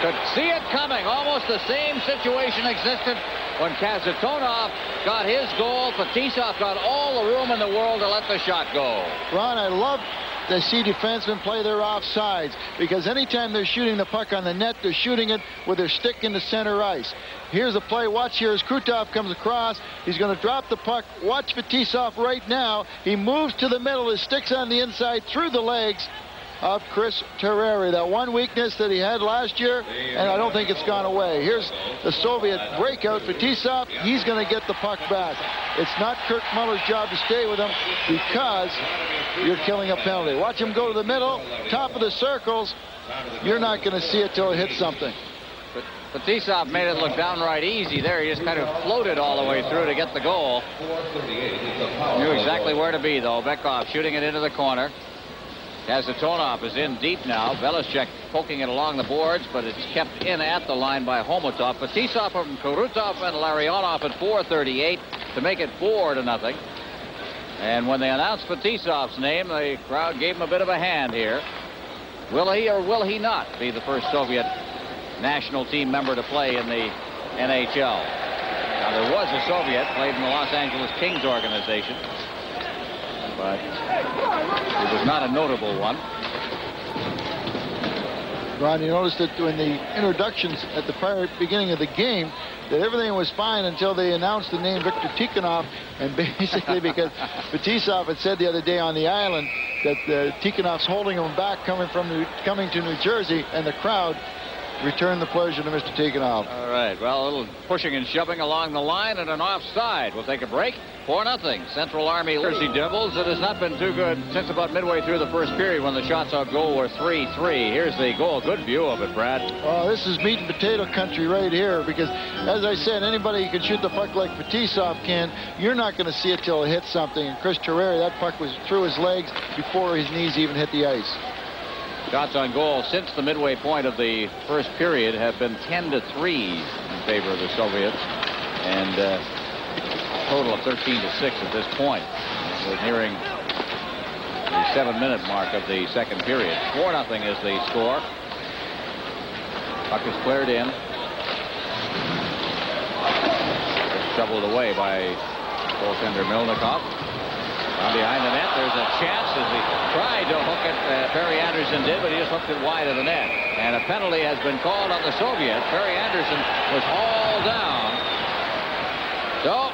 Could see it coming. Almost the same situation existed when Kazatonov got his goal. Fetisov got all the room in the world to let the shot go. Ron, I love to see defensemen play their offsides, because anytime they're shooting the puck on the net, they're shooting it with their stick into center ice. Here's a play. Watch here as Krutov comes across. He's going to drop the puck. Watch Fetisov right now. He moves to the middle. His stick's on the inside through the legs of Chris Terrari. That one weakness that he had last year, and I don't think it's gone away. Here's the Soviet breakout. Fetisov, he's going to get the puck back. It's not Kirk Muller's job to stay with him because you're killing a penalty. Watch him go to the middle, top of the circles. You're not going to see it till it hits something. Fetisov made it look downright easy there. He just kind of floated all the way through to get the goal. Knew exactly where to be, though. Bekov shooting it into the corner. Kazatonov is in deep now. Velishek poking it along the boards, but it's kept in at the line by Homotov. Fetisov from Krutov and Larionov at 4:38 to make it 4-0. And when they announced Fetisov's name, the crowd gave him a bit of a hand here. Will he or will he not be the first Soviet national team member to play in the NHL? Now, there was a Soviet, played in the Los Angeles Kings organization, but it was not a notable one. Ron, you noticed that when the introductions at the beginning of the game, that everything was fine until they announced the name Viktor Tikhonov, and basically because Fetisov had said the other day on the island that Tikhonov's holding him back coming to New Jersey, and the crowd returned the pleasure to Mr. Tikhonov. All right, well, a little pushing and shoving along the line and an offside. We'll take a break. 4-0. Central Army Jersey Devils. It has not been too good since about midway through the first period when the shots on goal were 3-3. Here's the goal. Good view of it, Brad. Oh, this is meat and potato country right here, because, as I said, anybody who can shoot the puck like Fetisov can, you're not going to see it till it hits something. And Chris Terrari, that puck was through his legs before his knees even hit the ice. Shots on goal since the midway point of the first period have been 10-3 in favor of the Soviets, and a total of 13-6 at this point. We're nearing the 7-minute mark of the second period. 4-0 is the score. Puck is cleared in. Shoveled away by goaltender Milnikov. Down behind the net, there's a chance as he tried to hook it. Perry Anderson did, but he just hooked it wide of the net. And a penalty has been called on the Soviets. Perry Anderson was hauled down. So,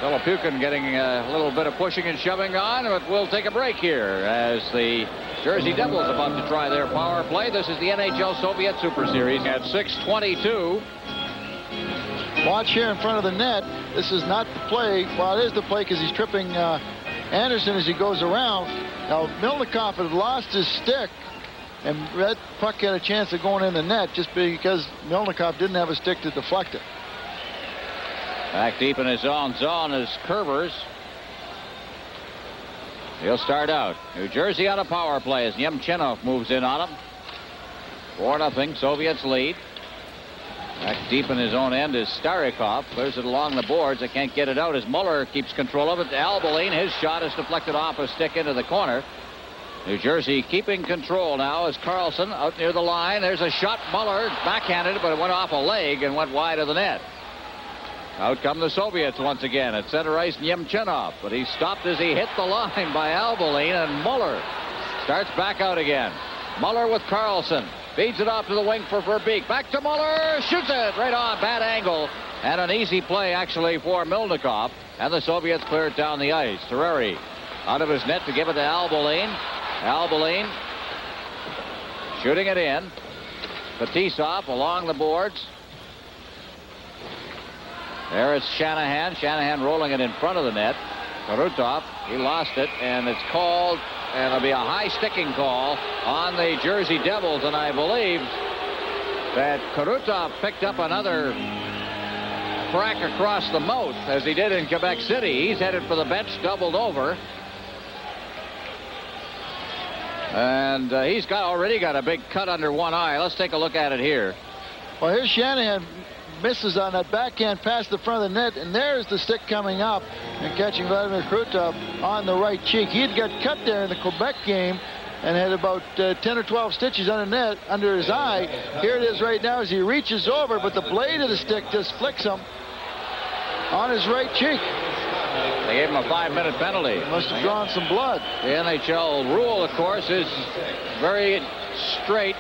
Telepukin getting a little bit of pushing and shoving on, but we'll take a break here as the Jersey Devils about to try their power play. This is the NHL Soviet Super Series at 6:22. Watch here in front of the net. This is not the play. Well, it is the play because he's tripping Anderson as he goes around. Now, Milnikov had lost his stick, and that puck had a chance of going in the net just because Milnikov didn't have a stick to deflect it. Back deep in his own zone is Curvers. He'll start out. New Jersey on a power play as Yemchenov moves in on him. 4-0. Soviets lead. Back deep in his own end is Starikov. Clears it along the boards. They can't get it out as Muller keeps control of it. Albeline, his shot is deflected off a stick into the corner. New Jersey keeping control now as Carlson out near the line. There's a shot. Muller backhanded it, but it went off a leg and went wide of the net. Out come the Soviets once again at center ice. Yemchenov, but he stopped as he hit the line by Albeline, and Muller starts back out again. Muller with Carlson. Feeds it off to the wing for Verbeek. Back to Muller. Shoots it right on. Bad angle. And an easy play, actually, for Milnikov. And the Soviets clear it down the ice. Terreri out of his net to give it to Albeline. Albeline shooting it in. Fetisov along the boards. There is Shanahan. Shanahan rolling it in front of the net. Karutov, he lost it, and it's called, and it'll be a high sticking call on the Jersey Devils, and I believe that Karutov picked up another crack across the mouth as he did in Quebec City. He's headed for the bench, doubled over. And he's already got a big cut under one eye. Let's take a look at it here. Well, here's Shanahan. Misses on that backhand past the front of the net, and there's the stick coming up and catching Vladimir Krutov on the right cheek. He had got cut there in the Quebec game and had about 10 or 12 stitches under his eye. Here it is right now as he reaches over, but the blade of the stick just flicks him on his right cheek. They gave him a 5-minute penalty. Must have drawn some blood. The NHL rule, of course, is very straight.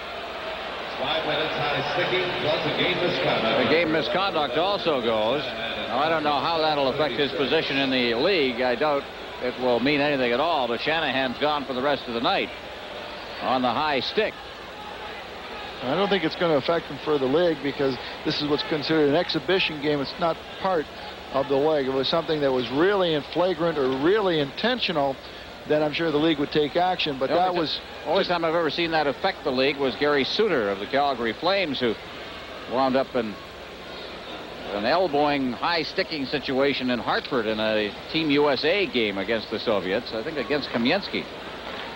5 minutes high sticking plus a game misconduct. The game misconduct also goes. Now, I don't know how that'll affect his position in the league. I doubt it will mean anything at all, but Shanahan's gone for the rest of the night on the high stick. I don't think it's going to affect him for the league because this is what's considered an exhibition game. It's not part of the leg. If it was something that was really in flagrant or really intentional, then I'm sure the league would take action. But that was... The only time I've ever seen that affect the league was Gary Suter of the Calgary Flames, who wound up in an elbowing, high-sticking situation in Hartford in a Team USA game against the Soviets, I think against Kamensky.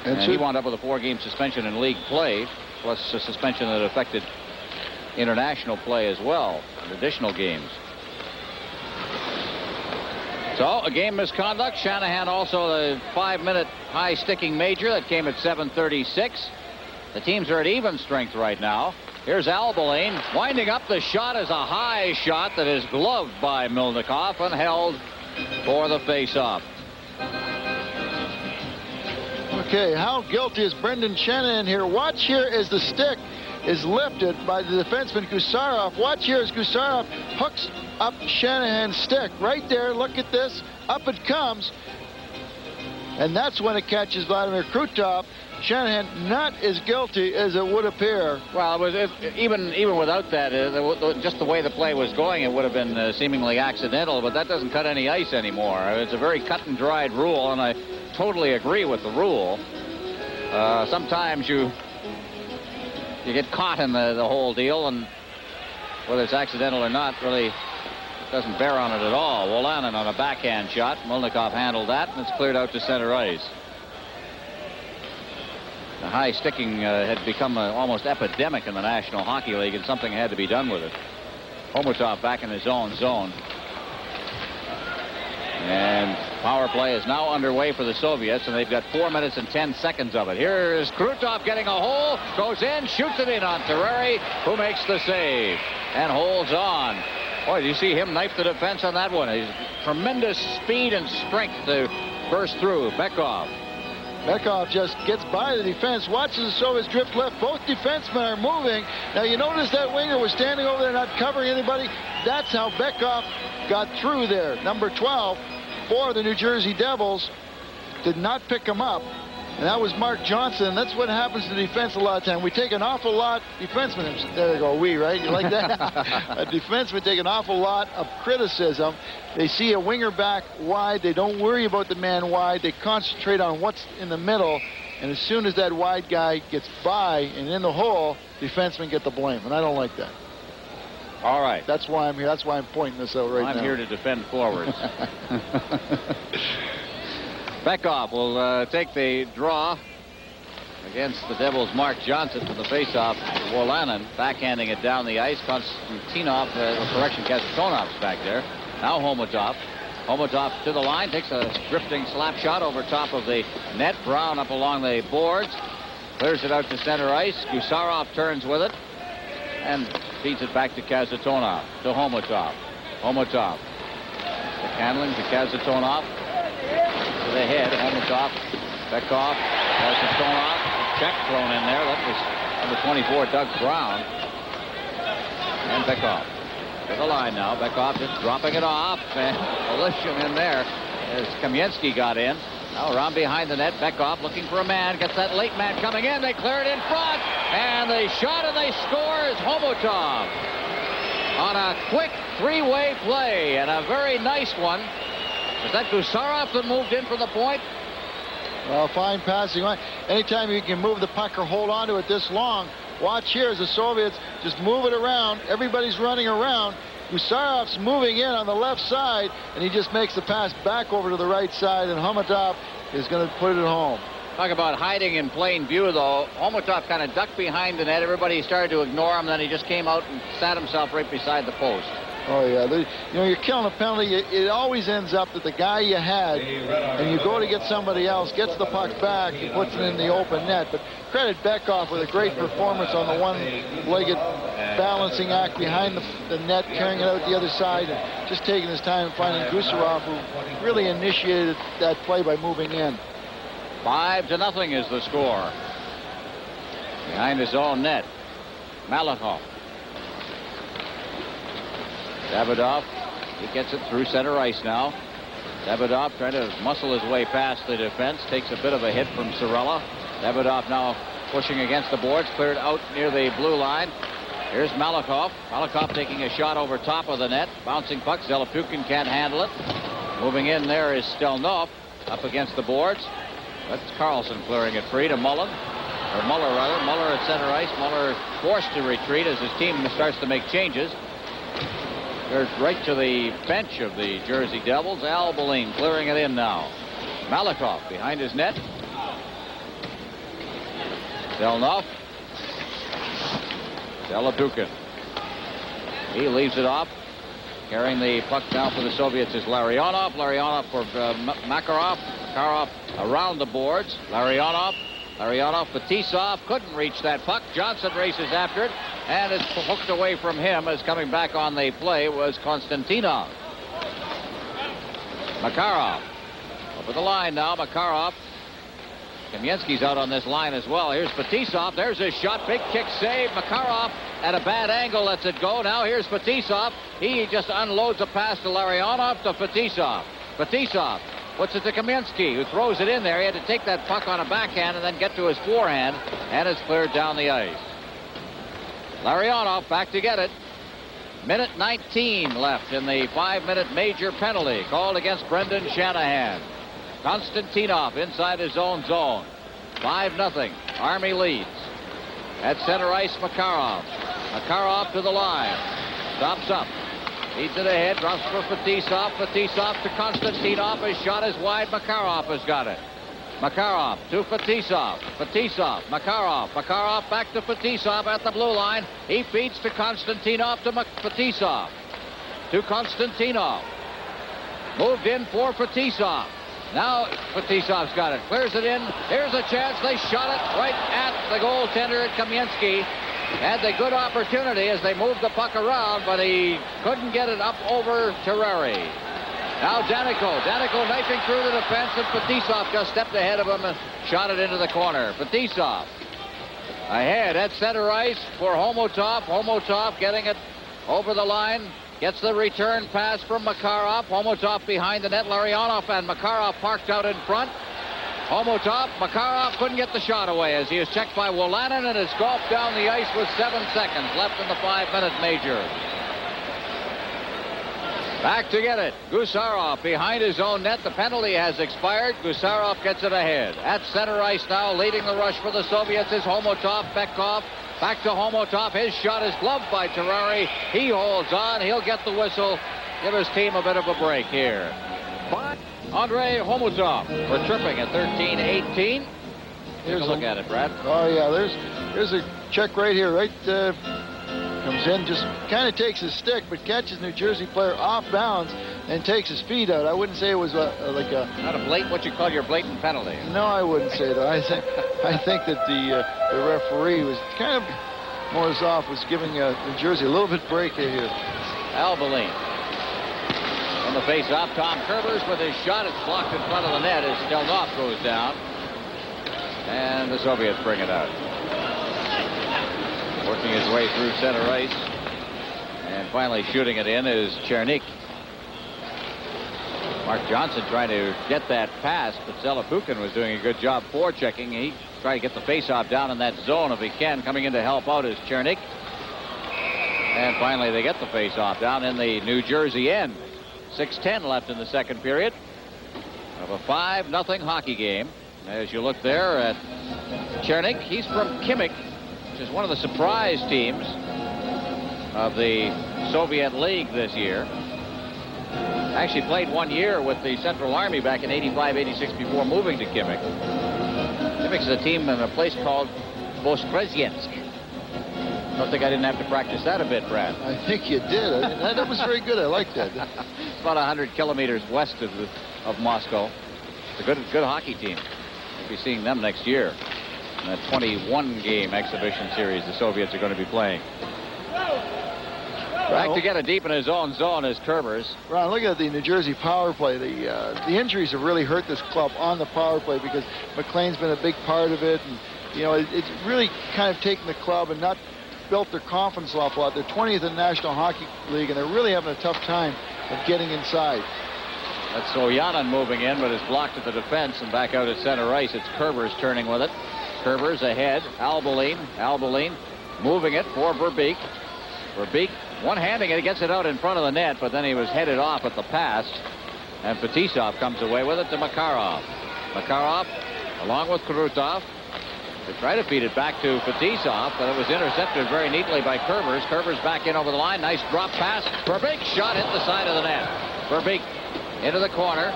And he wound up with a 4-game suspension in league play, plus a suspension that affected international play as well, in additional games. So, a game misconduct. Shanahan also the 5-minute high-sticking major that came at 7:36. The teams are at even strength right now. Here's Albeline. Winding up the shot is a high shot that is gloved by Milnikov and held for the face-off. Okay, how guilty is Brendan Shanahan here? Watch here as the stick is lifted by the defenseman Gusarov. Watch here as Gusarov hooks up Shanahan's stick. Right there, look at this. Up it comes. And that's when it catches Vladimir Krutov. Shanahan not as guilty as it would appear. Well, even without that, just the way the play was going, it would have been seemingly accidental, but that doesn't cut any ice anymore. It's a very cut and dried rule, and I totally agree with the rule. Sometimes you get caught in the whole deal, and whether it's accidental or not really doesn't bear on it at all. Wolanin on a backhand shot. Milnikov handled that, and it's cleared out to center ice. The high sticking had become almost epidemic in the National Hockey League, and something had to be done with it. Homotov back in his own zone. And power play is now underway for the Soviets, and they've got 4 minutes and 10 seconds of it. Here is Krutov getting a hole, goes in, shoots it in on Terreri, who makes the save and holds on. Boy, do you see him knife the defense on that one? He's tremendous speed and strength to burst through. Bekov. Bekov just gets by the defense, watches the Soviets drift left. Both defensemen are moving. Now, you notice that winger was standing over there not covering anybody. That's how Bekov got through there. Number 12 for the New Jersey Devils did not pick him up. And that was Mark Johnson. That's what happens to defense a lot of time. We take an awful lot, defensemen, there you go, right? You like that? A defenseman take an awful lot of criticism. They see a winger back wide. They don't worry about the man wide. They concentrate on what's in the middle. And as soon as that wide guy gets by and in the hole, defensemen get the blame. And I don't like that. All right. That's why I'm here. That's why I'm pointing this out right now. I'm here to defend forwards. Bekov will take the draw against the Devils' Mark Johnson for the faceoff. Warlanen backhanding it down the ice. Konstantinov, Kazatonov's back there. Now Homotov. Homotov to the line, takes a drifting slap shot over top of the net. Brown up along the boards. Clears it out to center ice. Gusarov turns with it and feeds it back to Kazatonov. To Homotov. Homotov. The handling to Kazatonov. To the head, Homotov, Bekov, Kazatonov, check thrown in there. That was number 24, Doug Brown. And Bekov to the line now. Bekov just dropping it off, and Elisham in there as Kamensky got in. Now around behind the net, Bekov looking for a man, gets that late man coming in. They clear it in front, and they shot and they score is Homotov on a quick three-way play, and a very nice one. Was that Gusarov that moved in for the point? Well, fine passing. Anytime you can move the puck or hold on to it this long, watch here as the Soviets just move it around. Everybody's running around. Gusarov's moving in on the left side, and he just makes the pass back over to the right side, and Homotov is going to put it home. Talk about hiding in plain view, though. Homotov kind of ducked behind the net. Everybody started to ignore him. Then he just came out and sat himself right beside the post. Oh, yeah. You're killing a penalty. It always ends up that the guy you had, and you go to get somebody else, gets the puck back, and puts it in the open net. But credit Bekov with a great performance on the one-legged balancing act behind the net, carrying it out the other side, and just taking his time and finding Gusarov, who really initiated that play by moving in. 5-0 is the score. Behind his own net, Malakov. Davidov, he gets it through center ice now. Davidov trying to muscle his way past the defense. Takes a bit of a hit from Cirella. Davidov now pushing against the boards. Cleared out near the blue line. Here's Malakov. Malakov taking a shot over top of the net. Bouncing puck. Zelepukin can't handle it. Moving in there is Stelnov up against the boards. That's Carlson clearing it free to Mullen. Or Muller, rather. Muller at center ice. Muller forced to retreat as his team starts to make changes. There's right to the bench of the Jersey Devils. Al Boline clearing it in now. Malakov behind his net. Stelnov. Zelepukin. He leaves it off. Carrying the puck down for the Soviets is Larionov. Larionov for Makarov. Makarov around the boards. Larionov. Fetisov couldn't reach that puck. Johnson races after it, and it's hooked away from him as coming back on the play was Konstantinov. Makarov over the line now. Makarov. Kamensky's out on this line as well. Here's Fetisov. There's his shot. Big kick save. Makarov at a bad angle lets it go. Now here's Fetisov. He just unloads a pass to Larionov to Fetisov. Fetisov puts it to Kamensky, who throws it in there. He had to take that puck on a backhand and then get to his forehand, and it's cleared down the ice. Larionov back to get it. Minute 19 left in the 5-minute major penalty called against Brendan Shanahan. Konstantinov inside his own zone. 5-0. Army leads. At center ice, Makarov. Makarov to the line. Stops up. Feeds it ahead. Drops for Fetisov. Fetisov to Konstantinov. His shot is wide. Makarov has got it. Makarov to Fetisov. Fetisov, Makarov. Makarov back to Fetisov at the blue line. He feeds to Konstantinov to Fetisov. To Konstantinov. Moved in for Fetisov. Now Fetisov's got it. Clears it in. Here's a chance. They shot it right at the goaltender at Kamensky. Had the good opportunity as they moved the puck around, but he couldn't get it up over Terreri. Now Danico. Danico knifing through the defense, and Fetisov just stepped ahead of him and shot it into the corner. Fetisov ahead at center ice for Homotov. Homotov getting it over the line. Gets the return pass from Makarov. Homotov behind the net. Larionov and Makarov parked out in front. Homotov. Makarov couldn't get the shot away as he is checked by Wolanin and is golfed down the ice with 7 seconds left in the 5-minute major. Back to get it. Gusarov behind his own net. The penalty has expired. Gusarov gets it ahead. At center ice now, leading the rush for the Soviets is Homotov. Bekov. Back to Homotov. His shot is gloved by Terreri. He holds on. He'll get the whistle. Give his team a bit of a break here. But Andrei Homotov for tripping at 13-18. Here's a look at it, Brad. Oh, yeah. There's a check right here. Right comes in, just kind of takes his stick, but catches New Jersey player off bounds and takes his feet out. I wouldn't say it was like a... Not a blatant, what you call your blatant penalty. No, I wouldn't say that. I think that the referee was kind of, Morozov was giving New Jersey a little bit break here. Albaline. On the face-off, Tom Kerbers with his shot. It's blocked in front of the net as Stelnov goes down. And the Soviets bring it out. Working his way through center ice. And finally shooting it in is Chernik. Mark Johnson trying to get that pass, but Zelapukin was doing a good job forechecking. He tried to get the face-off down in that zone if he can. Coming in to help out is Chernik. And finally they get the face-off down in the New Jersey end. 6:10 left in the second period of a 5-0 hockey game. As you look there at Chernik, he's from Kimmich, which is one of the surprise teams of the Soviet League this year. Actually played 1 year with the Central Army back in 85-86 before moving to Kimmich. Kimmich's a team in a place called Voskresensk. Don't think I didn't have to practice that a bit, Brad. I think you did. That was very good. I like that. It's about 100 kilometers west of Moscow. It's a good hockey team. We'll be seeing them next year in that 21-game exhibition series the Soviets are going to be playing. Back to get it deep in his own zone is Kerbers. Ron, look at the New Jersey power play. The injuries have really hurt this club on the power play because McLean's been a big part of it. And, you know, it's really kind of taken the club and not built their confidence an awful lot. They're 20th in the National Hockey League, and they're really having a tough time of getting inside. That's Soyanin moving in, but is blocked at the defense and back out at center ice. It's Kerbers turning with it. Kerbers ahead. Albaline moving it for Verbeek. Verbeek one-handing it, gets it out in front of the net, but then he was headed off at the pass. And Fetisov comes away with it to Makarov. Makarov, along with Krutov, to try to feed it back to Fetisov, but it was intercepted very neatly by Kerbers. Kerbers back in over the line. Nice drop pass. Verbeek shot hit the side of the net. Verbeek into the corner.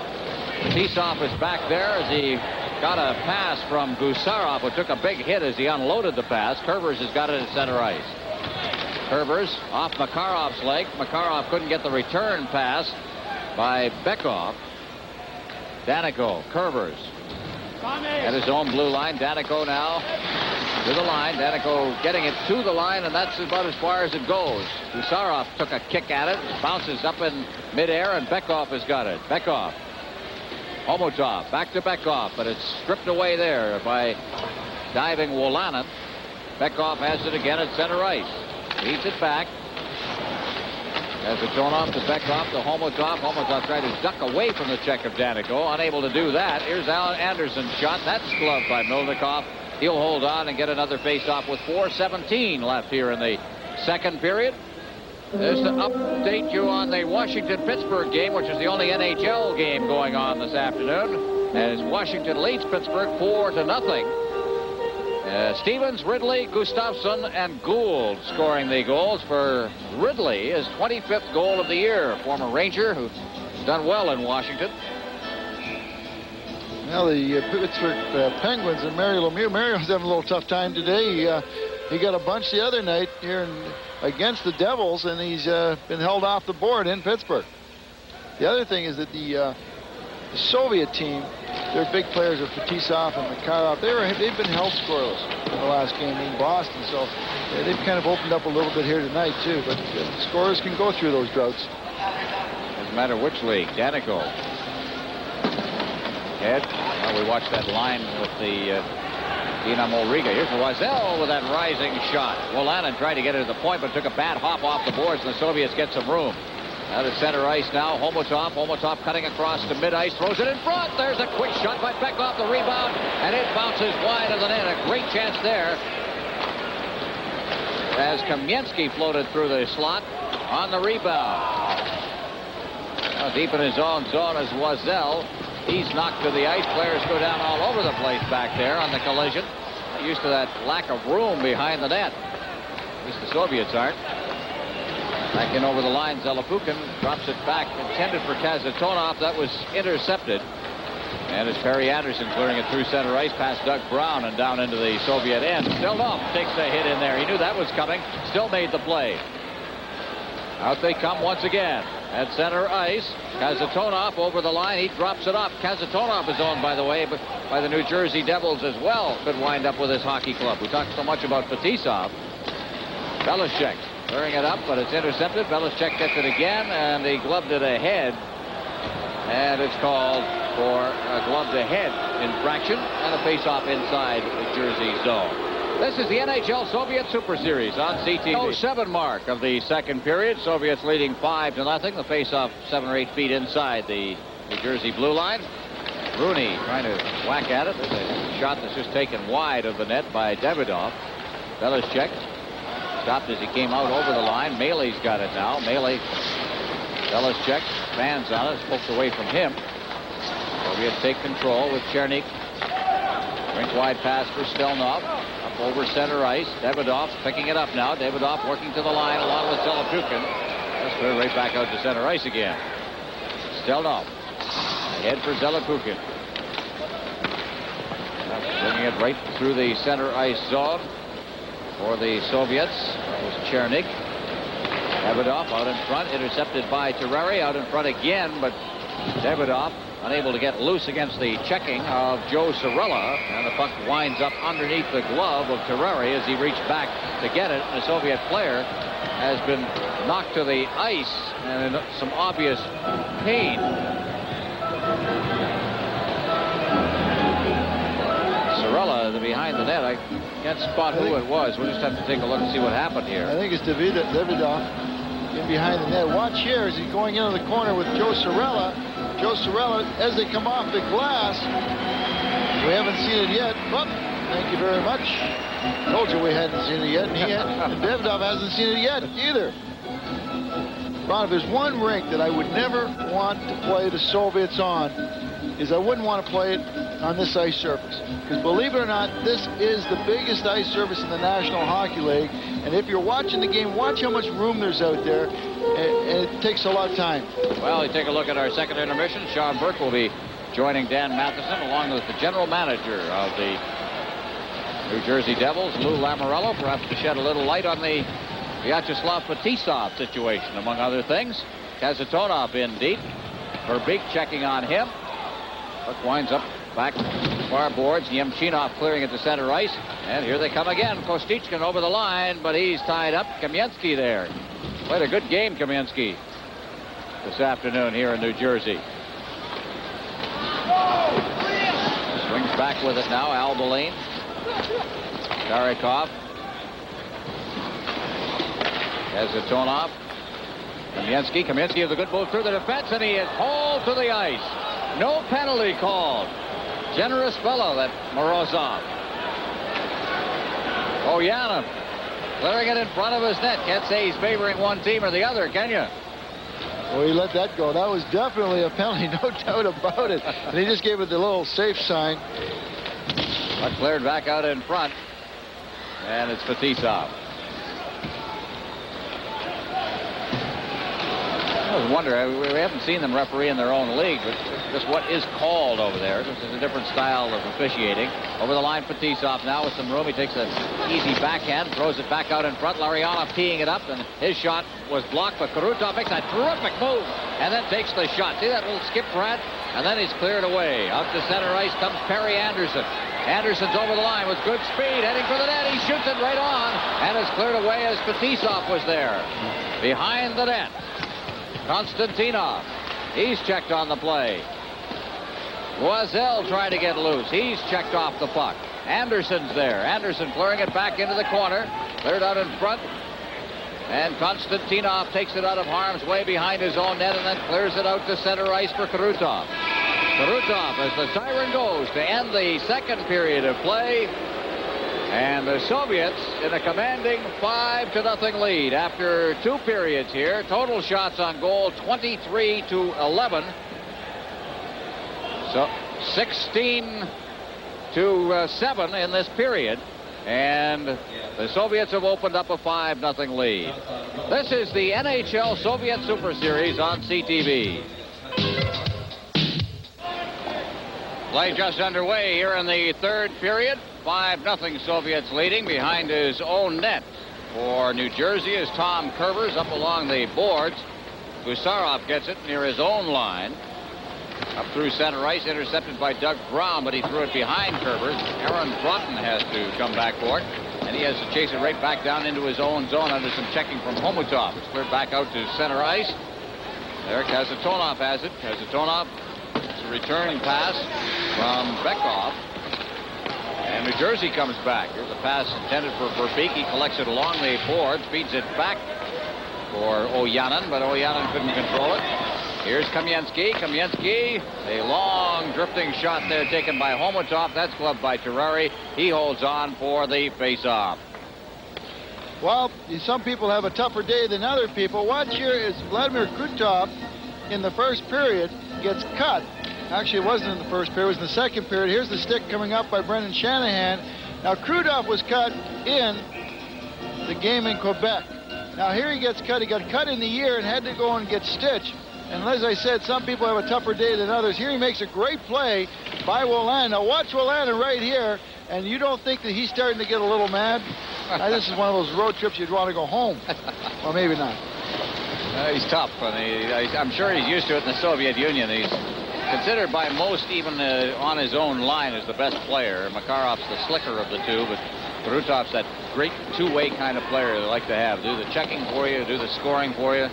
Fetisov is back there as he got a pass from Gusarov, who took a big hit as he unloaded the pass. Kerbers has got it at center ice. Kerbers off Makarov's leg. Makarov couldn't get the return pass by Bekov. Danico, Kerbers at his own blue line. Danico now to the line. Danico getting it to the line, and that's about as far as it goes. Gusarov took a kick at it, bounces up in midair, and Bekov has got it. Bekov. Homotov back to Bekov, but it's stripped away there by diving Wolanin. Bekov has it again at center ice. Beats it back. As it's thrown off to Bekov to Homotov. Homotov tried to duck away from the check of Danico. Unable to do that. Here's Alan Anderson's shot. That's gloved by Milnikov. He'll hold on and get another face-off with 4:17 left here in the second period. There's to update you on the Washington-Pittsburgh game, which is the only NHL game going on this afternoon. As Washington leads Pittsburgh 4-0. Stevens, Ridley, Gustafsson, and Gould scoring the goals. For Ridley, his 25th goal of the year. Former Ranger who's done well in Washington. Well, the Pittsburgh Penguins and Mario Lemieux. Mario's having a little tough time today. He got a bunch the other night here against the Devils, and he's been held off the board in Pittsburgh. The other thing is that the Soviet team, their big players are Fetisov and Makarov. They've been held scoreless in the last game in Boston, so they've kind of opened up a little bit here tonight too. But scorers can go through those droughts. Doesn't matter which league. Danico. Head. Well, we watched that line with the Dinamo Riga. Here's Loisel with that rising shot. Wolanin tried to get it to the point, but took a bad hop off the boards, and the Soviets get some room. Out at center ice now, Homotov. Homotov cutting across to mid-ice, throws it in front. There's a quick shot by Beckhoff, the rebound, and it bounces wide of the net. A great chance there as Kamensky floated through the slot on the rebound. Now deep in his own zone is Loisel. He's knocked to the ice. Players go down all over the place back there on the collision. They're used to that lack of room behind the net. At least the Soviets aren't. Back in over the line, Zelepukin drops it back, intended for Kazatonov. That was intercepted. And it's Perry Anderson clearing it through center ice past Doug Brown and down into the Soviet end. Stilnoff takes a hit in there. He knew that was coming. Still made the play. Out they come once again. At center ice, Kazatonov over the line. He drops it off. Kazatonov is owned, by the way, by the New Jersey Devils as well. Could wind up with his hockey club. We talked so much about Fetisov. Belichick clearing it up, but it's intercepted. Belichick gets it again, and he gloved it ahead. And it's called for a gloved ahead infraction and a face-off inside the Jersey zone. This is the NHL Soviet Super Series on CTV. 07 mark of the second period. Soviets leading 5-0. The face-off 7 or 8 feet inside the New Jersey blue line. Rooney trying to whack at it. There's a shot that's just taken wide of the net by Davidov. Belichick stopped as he came out over the line. Mele's got it now. Mele, Belichick fans on it. Poked away from him. Soviets take control with Chernik. Rink wide pass for Stelnov. Up over center ice. Davidoff picking it up now. Davidoff working to the line along with Zelepukin. That's cleared right back out to center ice again. Stelnov ahead for Zelepukin. Bringing it right through the center ice zone for the Soviets. That was Chernik. Davidoff out in front, intercepted by Terreri. Out in front again, but Davidoff unable to get loose against the checking of Joe Cirella, and the puck winds up underneath the glove of Terreri as he reached back to get it. The Soviet player has been knocked to the ice and in some obvious pain. Cirella behind the net. I can't spot who it was. We'll just have to take a look and see what happened here. I think it's Davidoff in behind the net. Watch here as he's going into the corner with Joe Cirella. Joe Cirella, as they come off the glass, we haven't seen it yet, but thank you very much. Told you we hadn't seen it yet, and Davidoff hasn't seen it yet either. Ron, if there's one rink that I would never want to play the Soviets on, is I wouldn't want to play it on this ice surface. Because believe it or not, this is the biggest ice surface in the National Hockey League. And if you're watching the game, watch how much room there's out there. And it takes a lot of time. Well, you take a look at our second intermission. Sean Burke will be joining Dan Matheson along with the general manager of the New Jersey Devils, Lou Lamoriello, perhaps to shed a little light on the Vyacheslav Fetisov situation, among other things. Kazatonov in deep. Verbeek checking on him. Puck winds up back far boards. Yemchinov clearing it to center ice. And here they come again. Kostichkin over the line, but he's tied up. Kamensky there. Played a good game, Kamensky, this afternoon here in New Jersey. Swings back with it now. Albaline. Starikov. Kazatonov. Kamensky with a good move through the defense, and he is hauled to the ice. No penalty called. Generous fellow, that Morozov. Oyanov clearing it in front of his net. Can't say he's favoring one team or the other, can you? Well, he let that go. That was definitely a penalty, no doubt about it. And he just gave it the little safe sign. But cleared back out in front. And it's Fetisov. wonder, we haven't seen them referee in their own league, but just what is called over there. This is a different style of officiating. Over the line, Fetisov now with some room. He takes an easy backhand, throws it back out in front. Larionov teeing it up, and his shot was blocked, but Krutov makes a terrific move and then takes the shot. See that little skip, Brad? And then he's cleared away. Out to center ice comes Perry Anderson. Anderson's over the line with good speed, heading for the net. He shoots it right on, and it's cleared away as Fetisov was there. Behind the net, Konstantinov. He's checked on the play. Loisel trying to get loose. He's checked off the puck. Anderson's there. Anderson clearing it back into the corner. Cleared out in front. And Konstantinov takes it out of harm's way behind his own net and then clears it out to center ice for Krutov. Krutov, as the siren goes to end the second period of play. And the Soviets in a commanding 5-0 lead after 2 periods here. Total shots on goal 23-11. So 16-7 in this period. And the Soviets have opened up a 5-0 lead. This is the NHL Soviet Super Series on CTV. Play just underway here in the third period. 5-0 Soviets leading behind his own net. For New Jersey is Tom Kurvers up along the boards. Gusarov gets it near his own line. Up through center ice, intercepted by Doug Brown, but he threw it behind Kurvers. Aaron Broughton has to come back for it, and he has to chase it right back down into his own zone under some checking from Homutov. It's cleared back out to center ice. There, Kazatonov has it. Kazatonov, it's a returning pass from Bekov. And New Jersey comes back. Here's a pass intended for Verbeek. He collects it along the board, feeds it back for Oyanin, but Oyanin couldn't control it. Here's Kamensky. Kamensky, a long drifting shot there taken by Homutov. That's gloved by Terrari. He holds on for the face-off. Well, some people have a tougher day than other people. Watch here is Vladimir Krutov in the first period gets cut. Actually, it wasn't in the first period. It was in the second period. Here's the stick coming up by Brendan Shanahan. Now, Krutov was cut in the game in Quebec. Now, here he gets cut. He got cut in the ear and had to go and get stitched. And as I said, some people have a tougher day than others. Here he makes a great play by Wolanin. Now, watch Wolanin right here. And you don't think that he's starting to get a little mad? This is one of those road trips you'd want to go home. Well, maybe not. He's tough. I'm sure he's used to it in the Soviet Union. He's considered by most, even on his own line, as the best player. Makarov's the slicker of the two, but Krutov's that great two-way kind of player they like to have. Do the checking for you, do the scoring for you.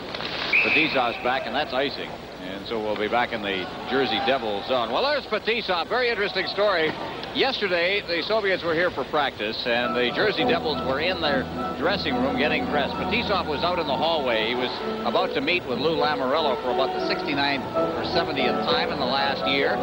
Fetisov's back, and that's icing. And so we'll be back in the Jersey Devils zone. Well, there's Fetisov. Very interesting story. Yesterday, the Soviets were here for practice, and the Jersey Devils were in their dressing room getting dressed. Fetisov was out in the hallway. He was about to meet with Lou Lamoriello for about the 69th or 70th time in the last year.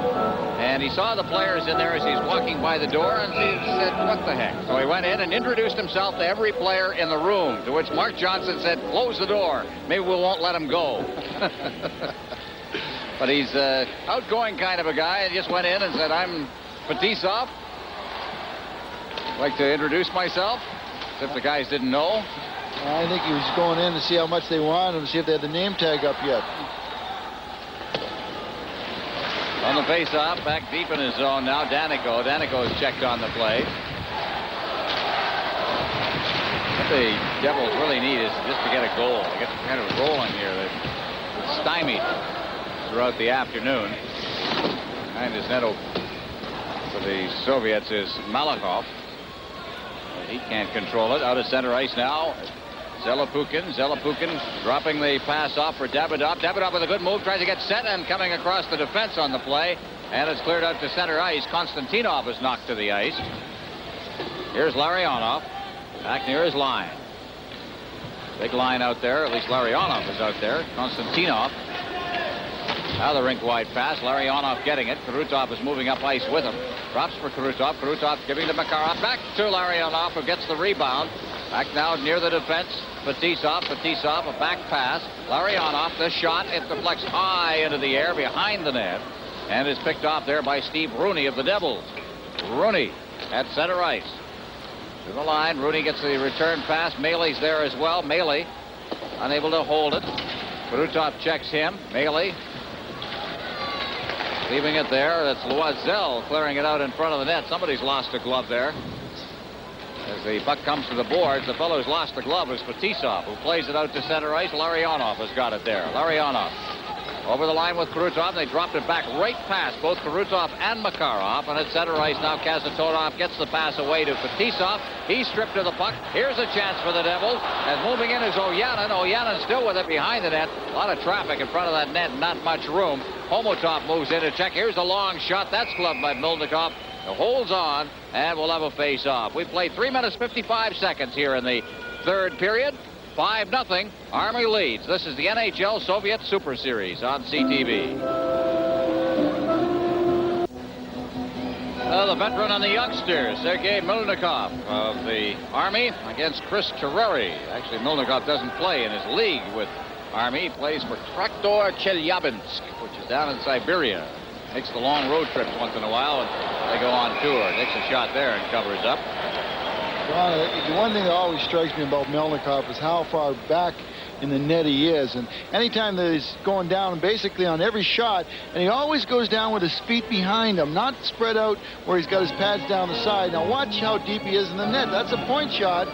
And he saw the players in there as he's walking by the door, and he said, what the heck? So he went in and introduced himself to every player in the room, to which Mark Johnson said, close the door. Maybe we won't let him go. But he's an outgoing kind of a guy, and just went in and said, I'm Fetisov. I'd like to introduce myself, as if the guys didn't know. I think he was going in to see how much they wanted him, to see if they had the name tag up yet. On the face-off, back deep in his zone now, Danico. Danico has checked on the play. What the Devils really need is just to get a goal. To get kind of rolling here. They're stymied throughout the afternoon. Behind his net for the Soviets is Malakhov. He can't control it. Out of center ice now. Zelepukin dropping the pass off for Davidoff. Davidoff with a good move, tries to get set and coming across the defense on the play. And it's cleared out to center ice. Konstantinov is knocked to the ice. Here's Larionov. Back near his line. Big line out there. At least Larionov is out there. Konstantinov. Now the rink-wide pass. Larionov getting it. Krutov is moving up ice with him. Drops for Krutov. Krutov giving to Makarov. Back to Larionov, who gets the rebound. Back now near the defense. Fetisov, a back pass. Larionov, the shot. It deflects high into the air behind the net. And is picked off there by Steve Rooney of the Devils. Rooney at center ice. To the line. Rooney gets the return pass. Maley's there as well. Maley unable to hold it. Krutov checks him. Maley leaving it there. That's Loisel clearing it out in front of the net. Somebody's lost a glove there. As the puck comes to the boards, the fellow who's lost the glove is Fetisov, who plays it out to center ice. Larionov has got it there. Larionov over the line with Krutov. They dropped it back right past both Krutov and Makarov. And at center ice now, Kasatonov gets the pass away to Fetisov. He's stripped of the puck. Here's a chance for the Devils. And moving in is Oyanin. Oyanin still with it behind the net. A lot of traffic in front of that net. Not much room. Homotov moves in to check. Here's a long shot. That's gloved by Milnikov. It holds on, and we'll have a face-off. We played 3 minutes 55 seconds here in the third period. 5-0. Army leads. This is the NHL Soviet Super Series on CTV. The veteran and the youngster, Sergei Milnikov of the Army against Chris Terreri. Actually, Milnikov doesn't play in his league with Army. He plays for Traktor Chelyabinsk, which is down in Siberia. Makes the long road trips once in a while, and they go on tour. Takes a shot there and covers up. Well, the one thing that always strikes me about Melnikov is how far back in the net he is. And anytime that he's going down basically on every shot, and he always goes down with his feet behind him, not spread out where he's got his pads down the side. Now watch how deep he is in the net. That's a point shot.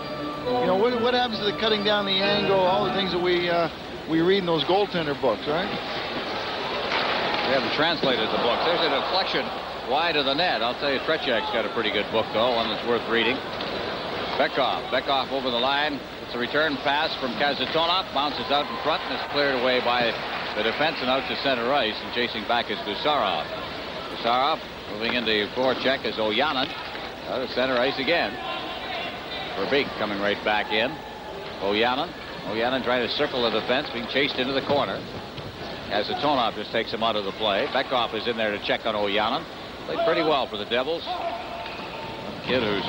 You know, what happens to the cutting down the angle, all the things that we read in those goaltender books, right? We haven't translated the books. There's a deflection wide of the net. I'll tell you, Tretiak's got a pretty good book, though, one that's worth reading. Bekov over the line. It's a return pass from Kasatonov. Bounces out in front and is cleared away by the defense and out to center ice. And chasing back is Gusarov. Gusarov moving into forecheck is Oyanin. Out to center ice again. Verbeek coming right back in. Oyanin trying to circle the defense, being chased into the corner. Kasatonov just takes him out of the play. Bekov is in there to check on Oyanin. Played pretty well for the Devils. A kid who's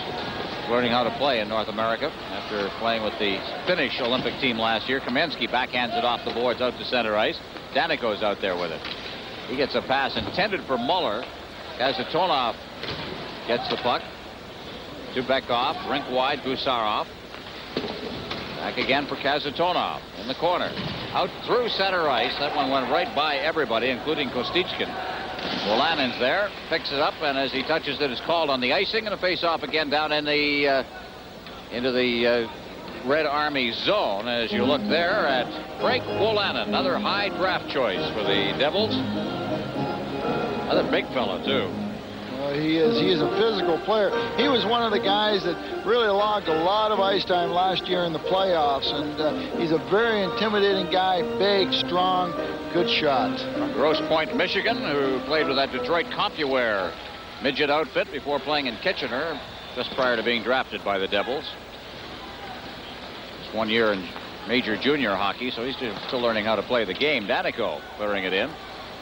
learning how to play in North America after playing with the Finnish Olympic team last year. Kamensky backhands it off the boards out to center ice. Daniko's out there with it. He gets a pass intended for Muller. Kasatonov gets the puck to Bekov. Rink wide, Gusarov. Back again for Kasatonov in the corner. Out through center ice. That one went right by everybody, including Kostichkin. Wolanin's there, picks it up, and as he touches it, is called on the icing, and a face-off again down in the into the Red Army zone. As you look there at Frank Wolanin, another high draft choice for the Devils. Another big fella too. He is a physical player. He was one of the guys that really logged a lot of ice time last year in the playoffs, and he's a very intimidating guy, big, strong, good shot. From Grosse Pointe, Michigan, who played with that Detroit CompuWare midget outfit before playing in Kitchener just prior to being drafted by the Devils. Just 1 year in major junior hockey, so he's still learning how to play the game. Daniko clearing it in.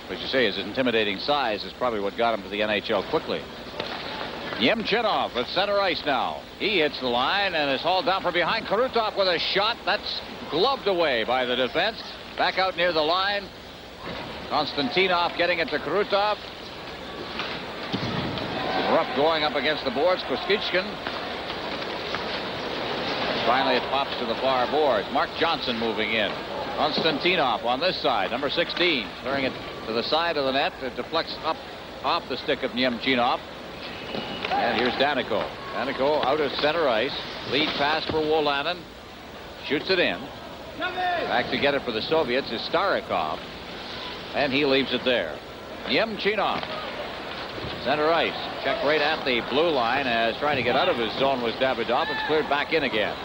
As you say, his intimidating size is probably what got him to the NHL quickly. Yemchinov at center ice now. He hits the line and is hauled down from behind. Krutov with a shot. That's gloved away by the defense. Back out near the line. Konstantinov getting it to Krutov. Rupp going up against the boards. Kostichkin. Finally, it pops to the far boards. Mark Johnson moving in. Konstantinov on this side, number 16, throwing it to the side of the net. It deflects up off the stick of Nemchinov. And here's Daniko. Daniko out of center ice. Lead pass for Wolanin. Shoots it in. Back to get it for the Soviets is Starikov. And he leaves it there. Nemchinov. Center ice. Check right at the blue line as trying to get out of his zone was Davidoff. It's cleared back in again.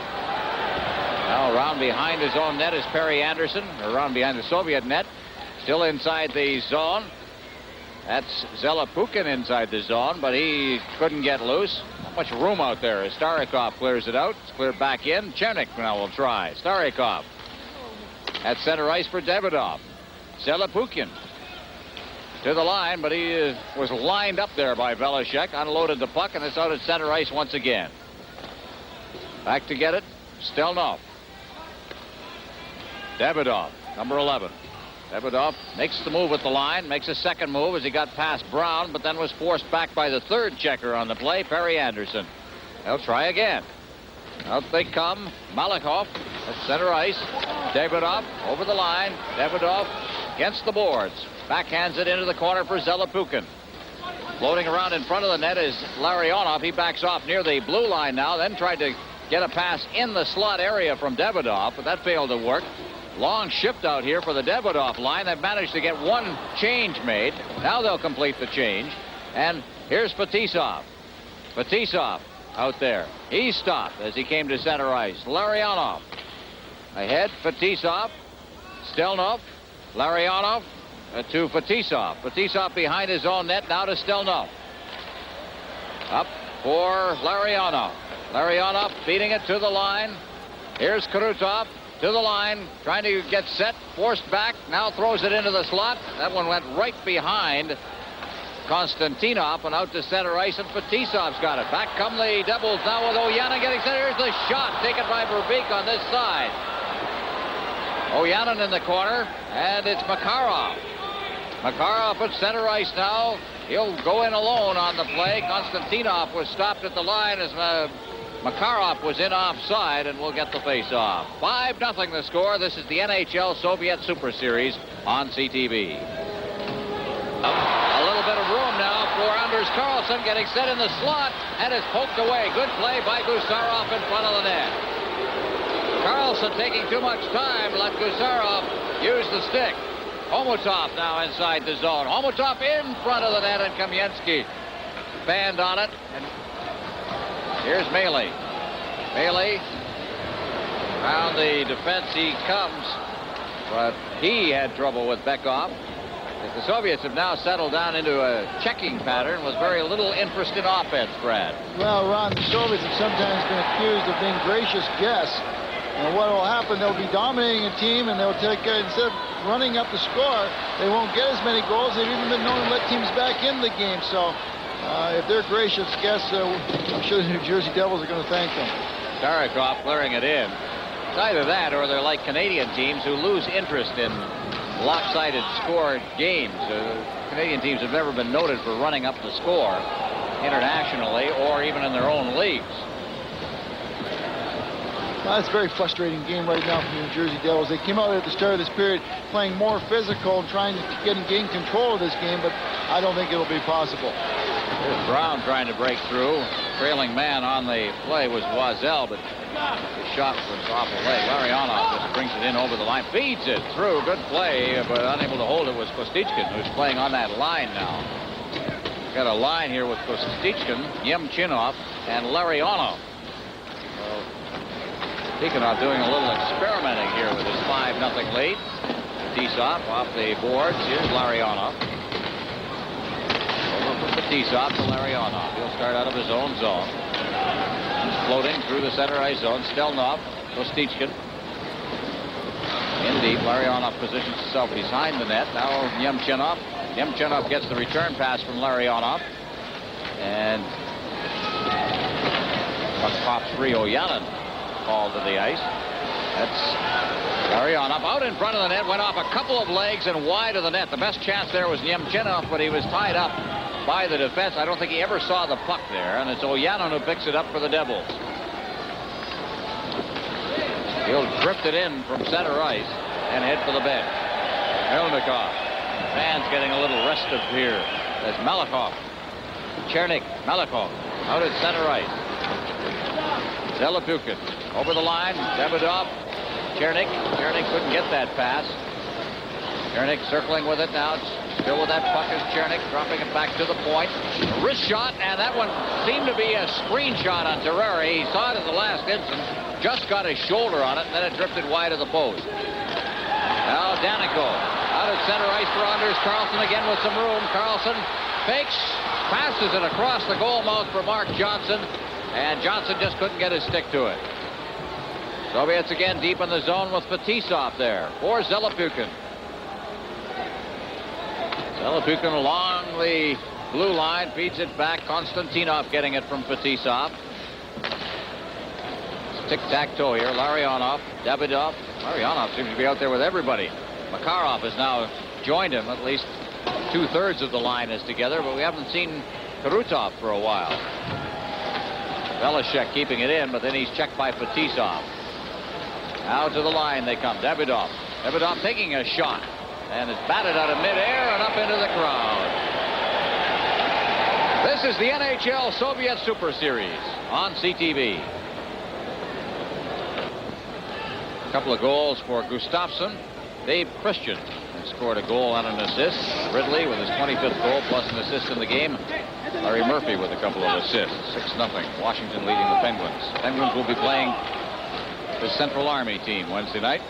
Now around behind his own net is Perry Anderson. Around behind the Soviet net. Still inside the zone. That's Zelapukin inside the zone, but he couldn't get loose. Not much room out there as Starikov clears it out. It's cleared back in. Chernik now will try. Starikov at center ice for Davidoff. Zelapukin to the line, but he was lined up there by Velishek. Unloaded the puck, and it's out at center ice once again. Back to get it. Stelnov. Davidoff, number 11. Davidoff makes the move at the line, makes a second move as he got past Brown, but then was forced back by the third checker on the play, Perry Anderson. They'll try again. Out they come. Malakov at center ice. Davidoff over the line. Davidoff against the boards. Backhands it into the corner for Zelepukin. Floating around in front of the net is Larionov. He backs off near the blue line now. Then tried to get a pass in the slot area from Davidoff, but that failed to work. Long shift out here for the Davidoff line. They've managed to get one change made. Now they'll complete the change. And here's Fetisov. Fetisov out there. He stopped as he came to center ice. Larionov ahead. Fetisov. Stelnov. Larionov to Fetisov. Fetisov behind his own net. Now to Stelnov. Up for Larionov. Larionov feeding it to the line. Here's Krutov to the line, trying to get set, forced back, now throws it into the slot. That one went right behind Konstantinov and out to center ice, and Fetisov's got it. Back come the Devils now with Oyanen getting set. Here's the shot taken by Verbeek on this side. Oyanen in the corner, and it's Makarov. Makarov at center ice now. He'll go in alone on the play. Konstantinov was stopped at the line as Makarov was in offside, and we'll get the face-off. 5-0 the score. This is the NHL Soviet Super Series on CTV. A little bit of room now for Anders Karlsson getting set in the slot, and it's poked away. Good play by Gusarov in front of the net. Karlsson taking too much time. Let Gusarov use the stick. Homotov now inside the zone. Homotov in front of the net, and Kamensky banned on it. And here's Maley. Maley around the defense he comes, but he had trouble with Bekov. The Soviets have now settled down into a checking pattern with very little interest in offense, Brad. Well, Ron, the Soviets have sometimes been accused of being gracious guests. And what will happen, they'll be dominating a team, and they'll take, instead of running up the score, they won't get as many goals. They've even been known to let teams back in the game. So if they're gracious guests, I'm sure the New Jersey Devils are going to thank them. Starikov clearing it in. It's either that or they're like Canadian teams who lose interest in lopsided scored games. Canadian teams have never been noted for running up the score internationally or even in their own leagues. Well, it's a very frustrating game right now for the New Jersey Devils. They came out at the start of this period playing more physical and trying to gain control of this game, but I don't think it'll be possible. Here's Brown trying to break through. Trailing man on the play was Loisel, but the shot was off a leg. Larionov just brings it in over the line, feeds it through. Good play, but unable to hold it was Kostichkin, who's playing on that line now. Got a line here with Kostichkin, Yemchinov, and Larionov. Tikhonov doing a little experimenting here with his 5-0 lead. Fetisov off the boards. Here's Larionov. Over from Fetisov to Larionov. He'll start out of his own zone. He's floating through the center ice zone. Stelnov, Kostichkin. In deep. Larionov positions himself behind the net. Now Yemchinov. Yemchinov gets the return pass from Larionov. And pops free. Oyanen called to the ice. That's Larionov out in front of the net, went off a couple of legs and wide of the net. The best chance there was Yemchinov, but he was tied up by the defense. I don't think he ever saw the puck there, and it's Oyanen who picks it up for the Devils. He'll drift it in from center ice and head for the bench. Melnikov. Fans getting a little restive here. There's Malakov. Chernik, Malakov out at center ice. Zelepukin over the line. Davidoff. Chernik. Chernik couldn't get that pass. Chernik circling with it now. Still with that puck is Chernik, dropping it back to the point. A wrist shot, and that one seemed to be a screen shot on Terreri. He saw it in the last instant. Just got his shoulder on it, and then it drifted wide of the post. Now Danico out at center ice for Anders Karlsson again with some room. Karlsson fakes, passes it across the goal mouth for Mark Johnson. And Johnson just couldn't get his stick to it. Soviets again deep in the zone with Fetisov there for Zelepukin. Zelepukin along the blue line, feeds it back. Konstantinov getting it from Fetisov. Tic-tac-toe here. Larionov, Davidoff. Larionov seems to be out there with everybody. Makarov has now joined him. At least 2/3 of the line is together, but we haven't seen Krutov for a while. Velishek keeping it in, but then he's checked by Fetisov. Out to the line they come. Davidoff. Davidoff taking a shot. And it's batted out of midair and up into the crowd. This is the NHL Soviet Super Series on CTV. A couple of goals for Gustafsson. Dave Christian has scored a goal and an assist. Ridley with his 25th goal plus an assist in the game. Larry Murphy with a couple of assists. 6-0. Washington leading the Penguins. Penguins will be playing the Central Army team Wednesday night.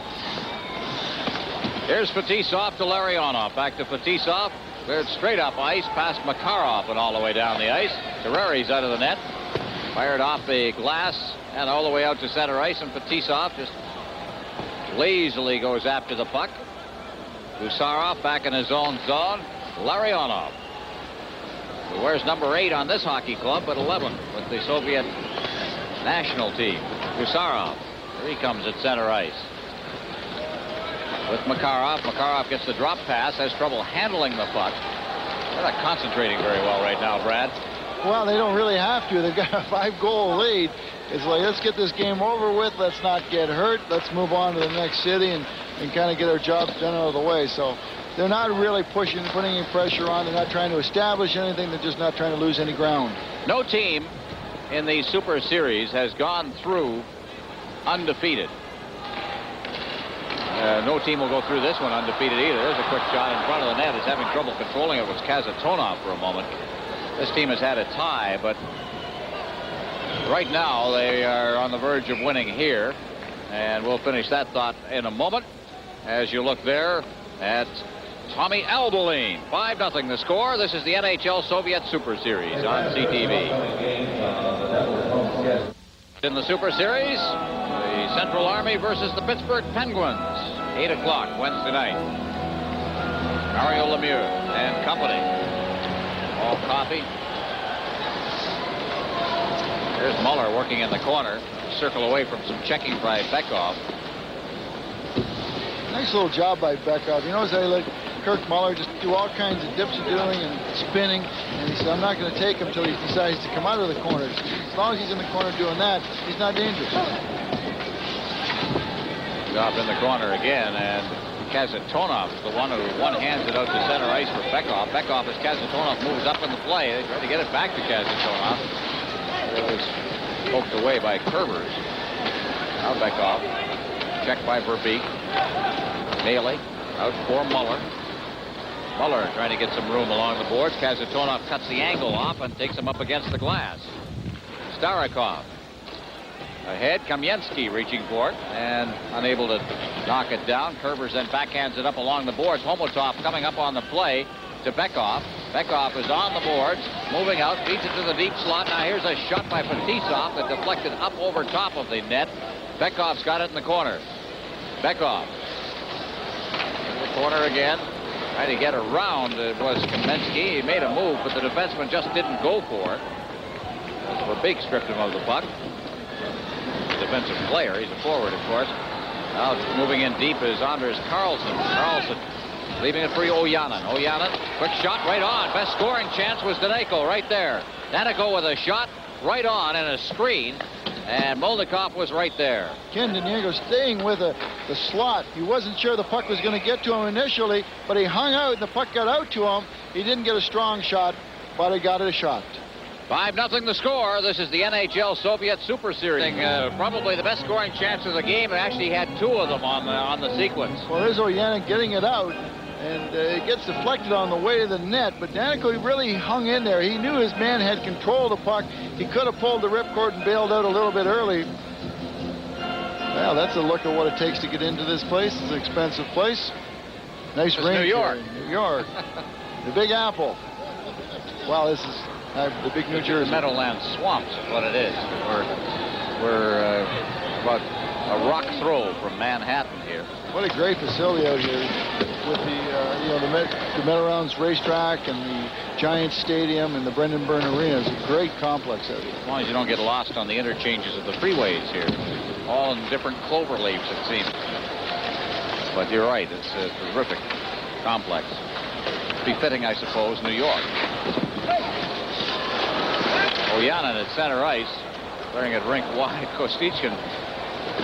Here's Fetisov to Larionov. Back to Fetisov. Cleared straight up ice past Makarov and all the way down the ice. Terreri's out of the net. Fired off the glass and all the way out to center ice. And Fetisov just lazily goes after the puck. Gusarov back in his own zone. Larionov, who wears number 8 on this hockey club, but 11 with the Soviet national team. Gusarov. Here he comes at center ice. With Makarov. Makarov gets the drop pass, has trouble handling the puck. They're not concentrating very well right now, Brad. Well, they don't really have to. They've got a 5-goal lead. It's like, let's get this game over with. Let's not get hurt. Let's move on to the next city and kind of get our jobs done out of the way. So they're not really putting any pressure on. They're not trying to establish anything. They're just not trying to lose any ground. No team in the Super Series has gone through undefeated. No team will go through this one undefeated either. There's a quick shot in front of the net. Is having trouble controlling it was Kazatonov for a moment. This team has had a tie, but right now they are on the verge of winning here. And we'll finish that thought in a moment as you look there at Tommy Albeline. 5-0 the score. This is the NHL Soviet Super Series on CTV. In the Super Series, the Central Army versus the Pittsburgh Penguins. 8 o'clock Wednesday night. Mario Lemieux and company. All coffee. There's Muller working in the corner. Circle away from some checking by Bekov. Nice little job by Bekov. You notice they let Kirk Muller just do all kinds of dips and doing and spinning. And he said, I'm not going to take him until he decides to come out of the corner. As long as he's in the corner doing that, he's not dangerous. Up in the corner again, and Kazatonov is the one who one-hands it out to center ice for Bekov. Bekov, as Kazatonov moves up in the play, they try to get it back to Kazatonov. It was poked away by Kerbers. Now Bekov, checked by Verbeek. Bailey out for Muller. Muller trying to get some room along the boards. Kazatonov cuts the angle off and takes him up against the glass. Starikov. Ahead, Kamensky reaching for it and unable to knock it down. Kerbers then backhands it up along the boards. Homotov coming up on the play to Bekov. Bekov is on the boards, moving out, feeds it to the deep slot. Now here's a shot by Fetisov that deflected up over top of the net. Bekov's got it in the corner. Bekov in the corner again, trying to get around. It was Kamensky. He made a move, but the defenseman just didn't go for it. Verbeek stripped him of the puck. Defensive player. He's a forward, of course. Now moving in deep is Anders Carlson. Carlson leaving it for Ojanen. Ojanen, quick shot right on. Best scoring chance was Daneyko right there. Daneyko with a shot right on and a screen. And Molnikov was right there. Ken Daneyko staying with the slot. He wasn't sure the puck was going to get to him initially, but he hung out and the puck got out to him. He didn't get a strong shot, but he got a shot. 5-0 the score. This is the NHL Soviet Super Series. Probably the best scoring chance of the game. It actually had 2 of them on the sequence. Well, there's Ojanen getting it out, and it gets deflected on the way to the net. But Daneyko really hung in there. He knew his man had control of the puck. He could have pulled the ripcord and bailed out a little bit early. Well, that's a look at what it takes to get into this place. It's an expensive place. Nice rink. New York. New York. The Big Apple. Wow, this is the big New Jersey. Meadowland swamps is what it is. We're about a rock throw from Manhattan here. What a great facility out here with the Meadowlands racetrack and the Giants Stadium and the Brendan Byrne Arena. It's a great complex out here. As long as you don't get lost on the interchanges of the freeways here. All in different clover leaves, it seems. But you're right, it's a terrific complex. Befitting, I suppose, New York. Ojanen at center ice, clearing it rink wide. Kostichkin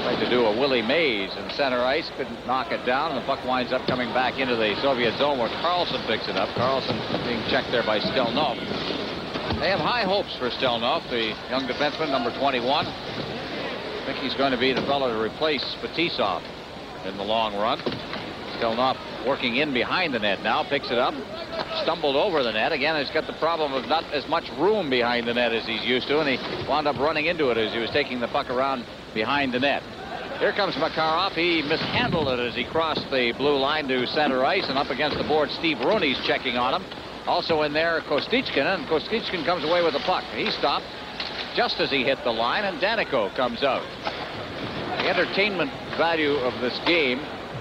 Tried to do a Willie Mays in center ice, couldn't knock it down, and the puck winds up coming back into the Soviet zone where Carlson picks it up. Carlson being checked there by Stelnov. They have high hopes for Stelnov, the young defenseman, number 21. I think he's going to be the fellow to replace Fetisov in the long run. Stelnov working in behind the net now, picks it up, stumbled over the net. Again, he's got the problem of not as much room behind the net as he's used to, and he wound up running into it as he was taking the puck around behind the net. Here comes Makarov. He mishandled it as he crossed the blue line to center ice, and up against the board, Steve Rooney's checking on him. Also in there, Kostichkin, and Kostichkin comes away with the puck. He stopped just as he hit the line, and Danico comes out. The entertainment value of this game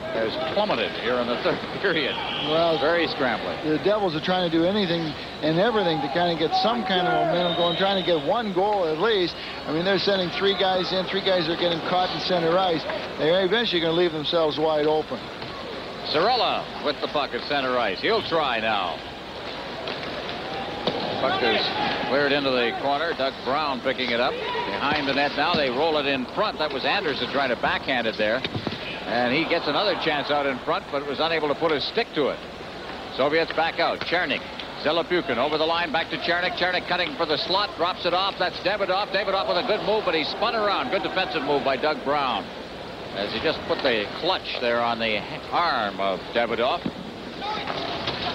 has plummeted here in the third period. Well, very scrambling. The Devils are trying to do anything and everything to kind of get some kind of momentum going, trying to get one goal at least. I mean, they're sending 3 guys in. 3 guys are getting caught in center ice. They're eventually going to leave themselves wide open. Cirella with the puck at center ice. He'll try now. Puck is cleared into the corner. Doug Brown picking it up behind the net now. They roll it in front. That was Anderson trying to backhand it there. And he gets another chance out in front, but was unable to put his stick to it. Soviets back out. Chernik. Zelepukin over the line, back to Chernik. Chernik cutting for the slot, drops it off. That's Davidoff. Davidoff with a good move, but he spun around. Good defensive move by Doug Brown, as he just put the clutch there on the arm of Davidoff.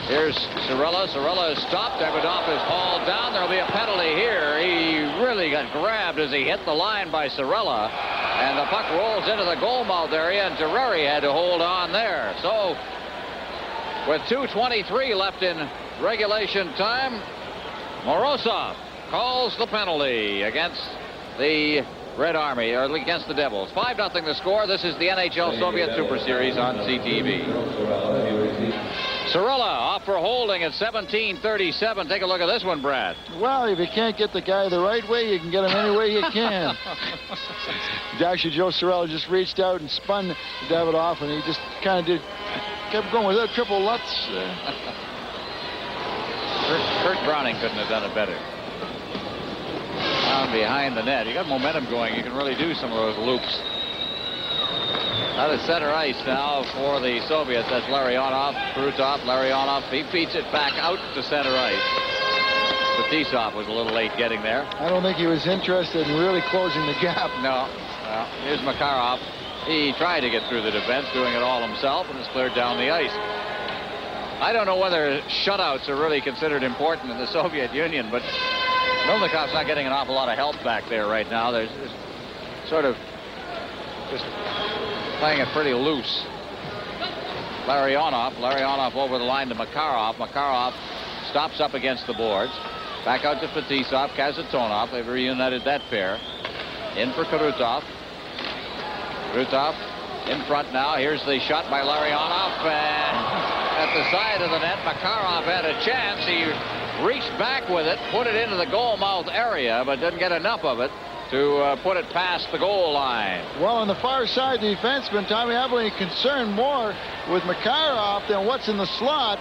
Here's Cirella. Cirella is stopped. Davidoff is hauled down. There'll be a penalty here. He really got grabbed as he hit the line by Cirella. And the puck rolls into the goal mouth area, and Terreri had to hold on there. So, with 2:23 left in regulation time, Morozov calls the penalty against the Red Army, or against the Devils. 5-0 the score. This is the NHL Soviet Super Series on CTV. Cirella off for holding at 17:37. Take a look at this one, Brad. Well, if you can't get the guy the right way, you can get him any way you can. Actually, Joe Cirella just reached out and spun Davidoff, and he just kind of kept going with that triple Lutz. Kurt Browning couldn't have done it better. Down behind the net. You got momentum going. You can really do some of those loops. Out of center ice now for the Soviets. That's Larionov, Krutov, Larionov. He feeds it back out to center ice. Fetisov was a little late getting there. I don't think he was interested in really closing the gap. No. Well, here's Makarov. He tried to get through the defense, doing it all himself, and it's cleared down the ice. I don't know whether shutouts are really considered important in the Soviet Union, but Milnikov's not getting an awful lot of help back there right now. There's sort of just playing it pretty loose. Larionov over the line to Makarov. Makarov stops up against the boards. Back out to Fetisov, Kazatonov. They've reunited that pair. In for Krutov. Krutov in front now. Here's the shot by Larionov. And at the side of the net, Makarov had a chance. He reached back with it, put it into the goal mouth area, but didn't get enough of it to put it past the goal line. Well, on the far side, the defenseman, Tommy Abilene, concerned more with Makarov than what's in the slot.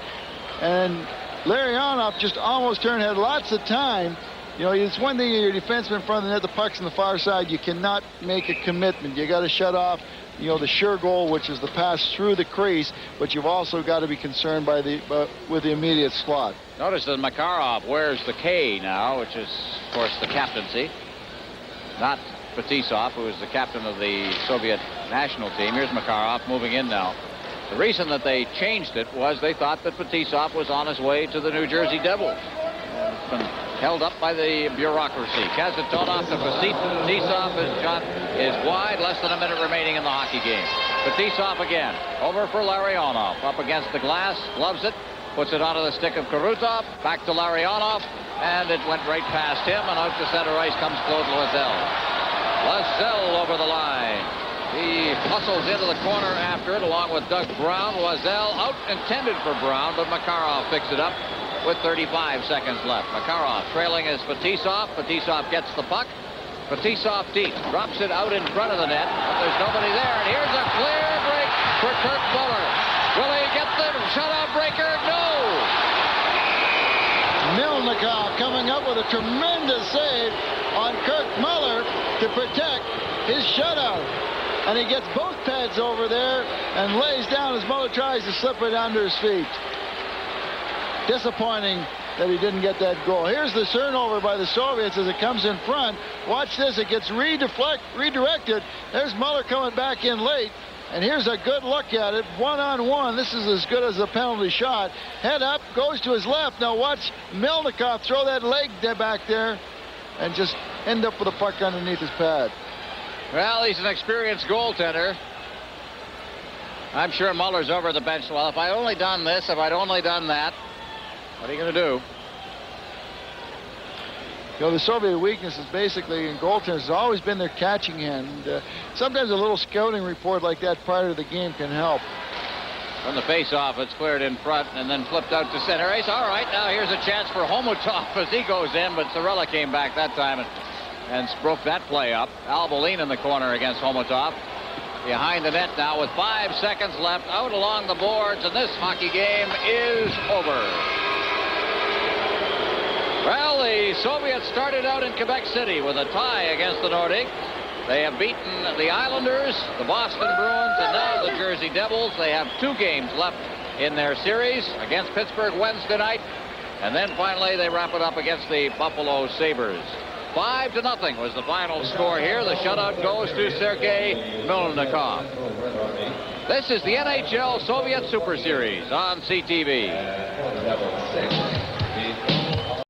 And Larionov just almost turned, had lots of time. You know, it's one thing you're a defenseman in front of the net, the puck's on the far side. You cannot make a commitment. You got to shut off, you know, the sure goal, which is the pass through the crease, but you've also got to be concerned by with the immediate slot. Notice that Makarov wears the K now, which is, of course, the captaincy. Not Fetisov, who is the captain of the Soviet national team. Here's Makarov moving in now. The reason that they changed it was they thought that Fetisov was on his way to the New Jersey Devils. It's been held up by the bureaucracy. Kazatonov to Fetisov is wide. Less than a minute remaining in the hockey game. Fetisov again. Over for Larionov. Up against the glass. Gloves it. Puts it onto the stick of Krutov. Back to Larionov. And it went right past him. And out to center ice comes Claude Loisel. Loisel over the line. He hustles into the corner after it along with Doug Brown. Loisel out intended for Brown, but Makarov picks it up with 35 seconds left. Makarov trailing as Fetisov. Fetisov gets the puck. Fetisov deep. Drops it out in front of the net, but there's nobody there. And here's a clear break for Kurt Muller. Will he get the shutout breaker? No! Milnikov coming up with a tremendous save on Kurt Muller to protect his shutout. And he gets both pads over there and lays down as Muller tries to slip it under his feet. Disappointing that he didn't get that goal. Here's the turnover by the Soviets as it comes in front. Watch this. It gets redirected. There's Muller coming back in late. And here's a good look at it. One-on-one. This is as good as a penalty shot. Head up, goes to his left. Now watch Melnikov throw that leg back there and just end up with a puck underneath his pad. Well, he's an experienced goaltender. I'm sure Muller's over the bench. Well, if I'd only done this, if I'd only done that, what are you going to do? You know, the Soviet weakness is basically in goaltenders has always been their catching hand. Sometimes a little scouting report like that prior to the game can help. From the face-off, it's cleared in front and then flipped out to center ice. All right, now here's a chance for Homotov as he goes in, but Cirella came back that time and broke that play up. Albolin in the corner against Homotov. Behind the net now with 5 seconds left, out along the boards, and this hockey game is over. Well, the Soviets started out in Quebec City with a tie against the Nordic. They have beaten the Islanders, the Boston Bruins, and now the Jersey Devils. They have 2 games left in their series against Pittsburgh Wednesday night, and then finally they wrap it up against the Buffalo Sabres. 5-0 was the final score here. The shutout goes to Sergei Melnikov. This is the NHL Soviet Super Series on CTV.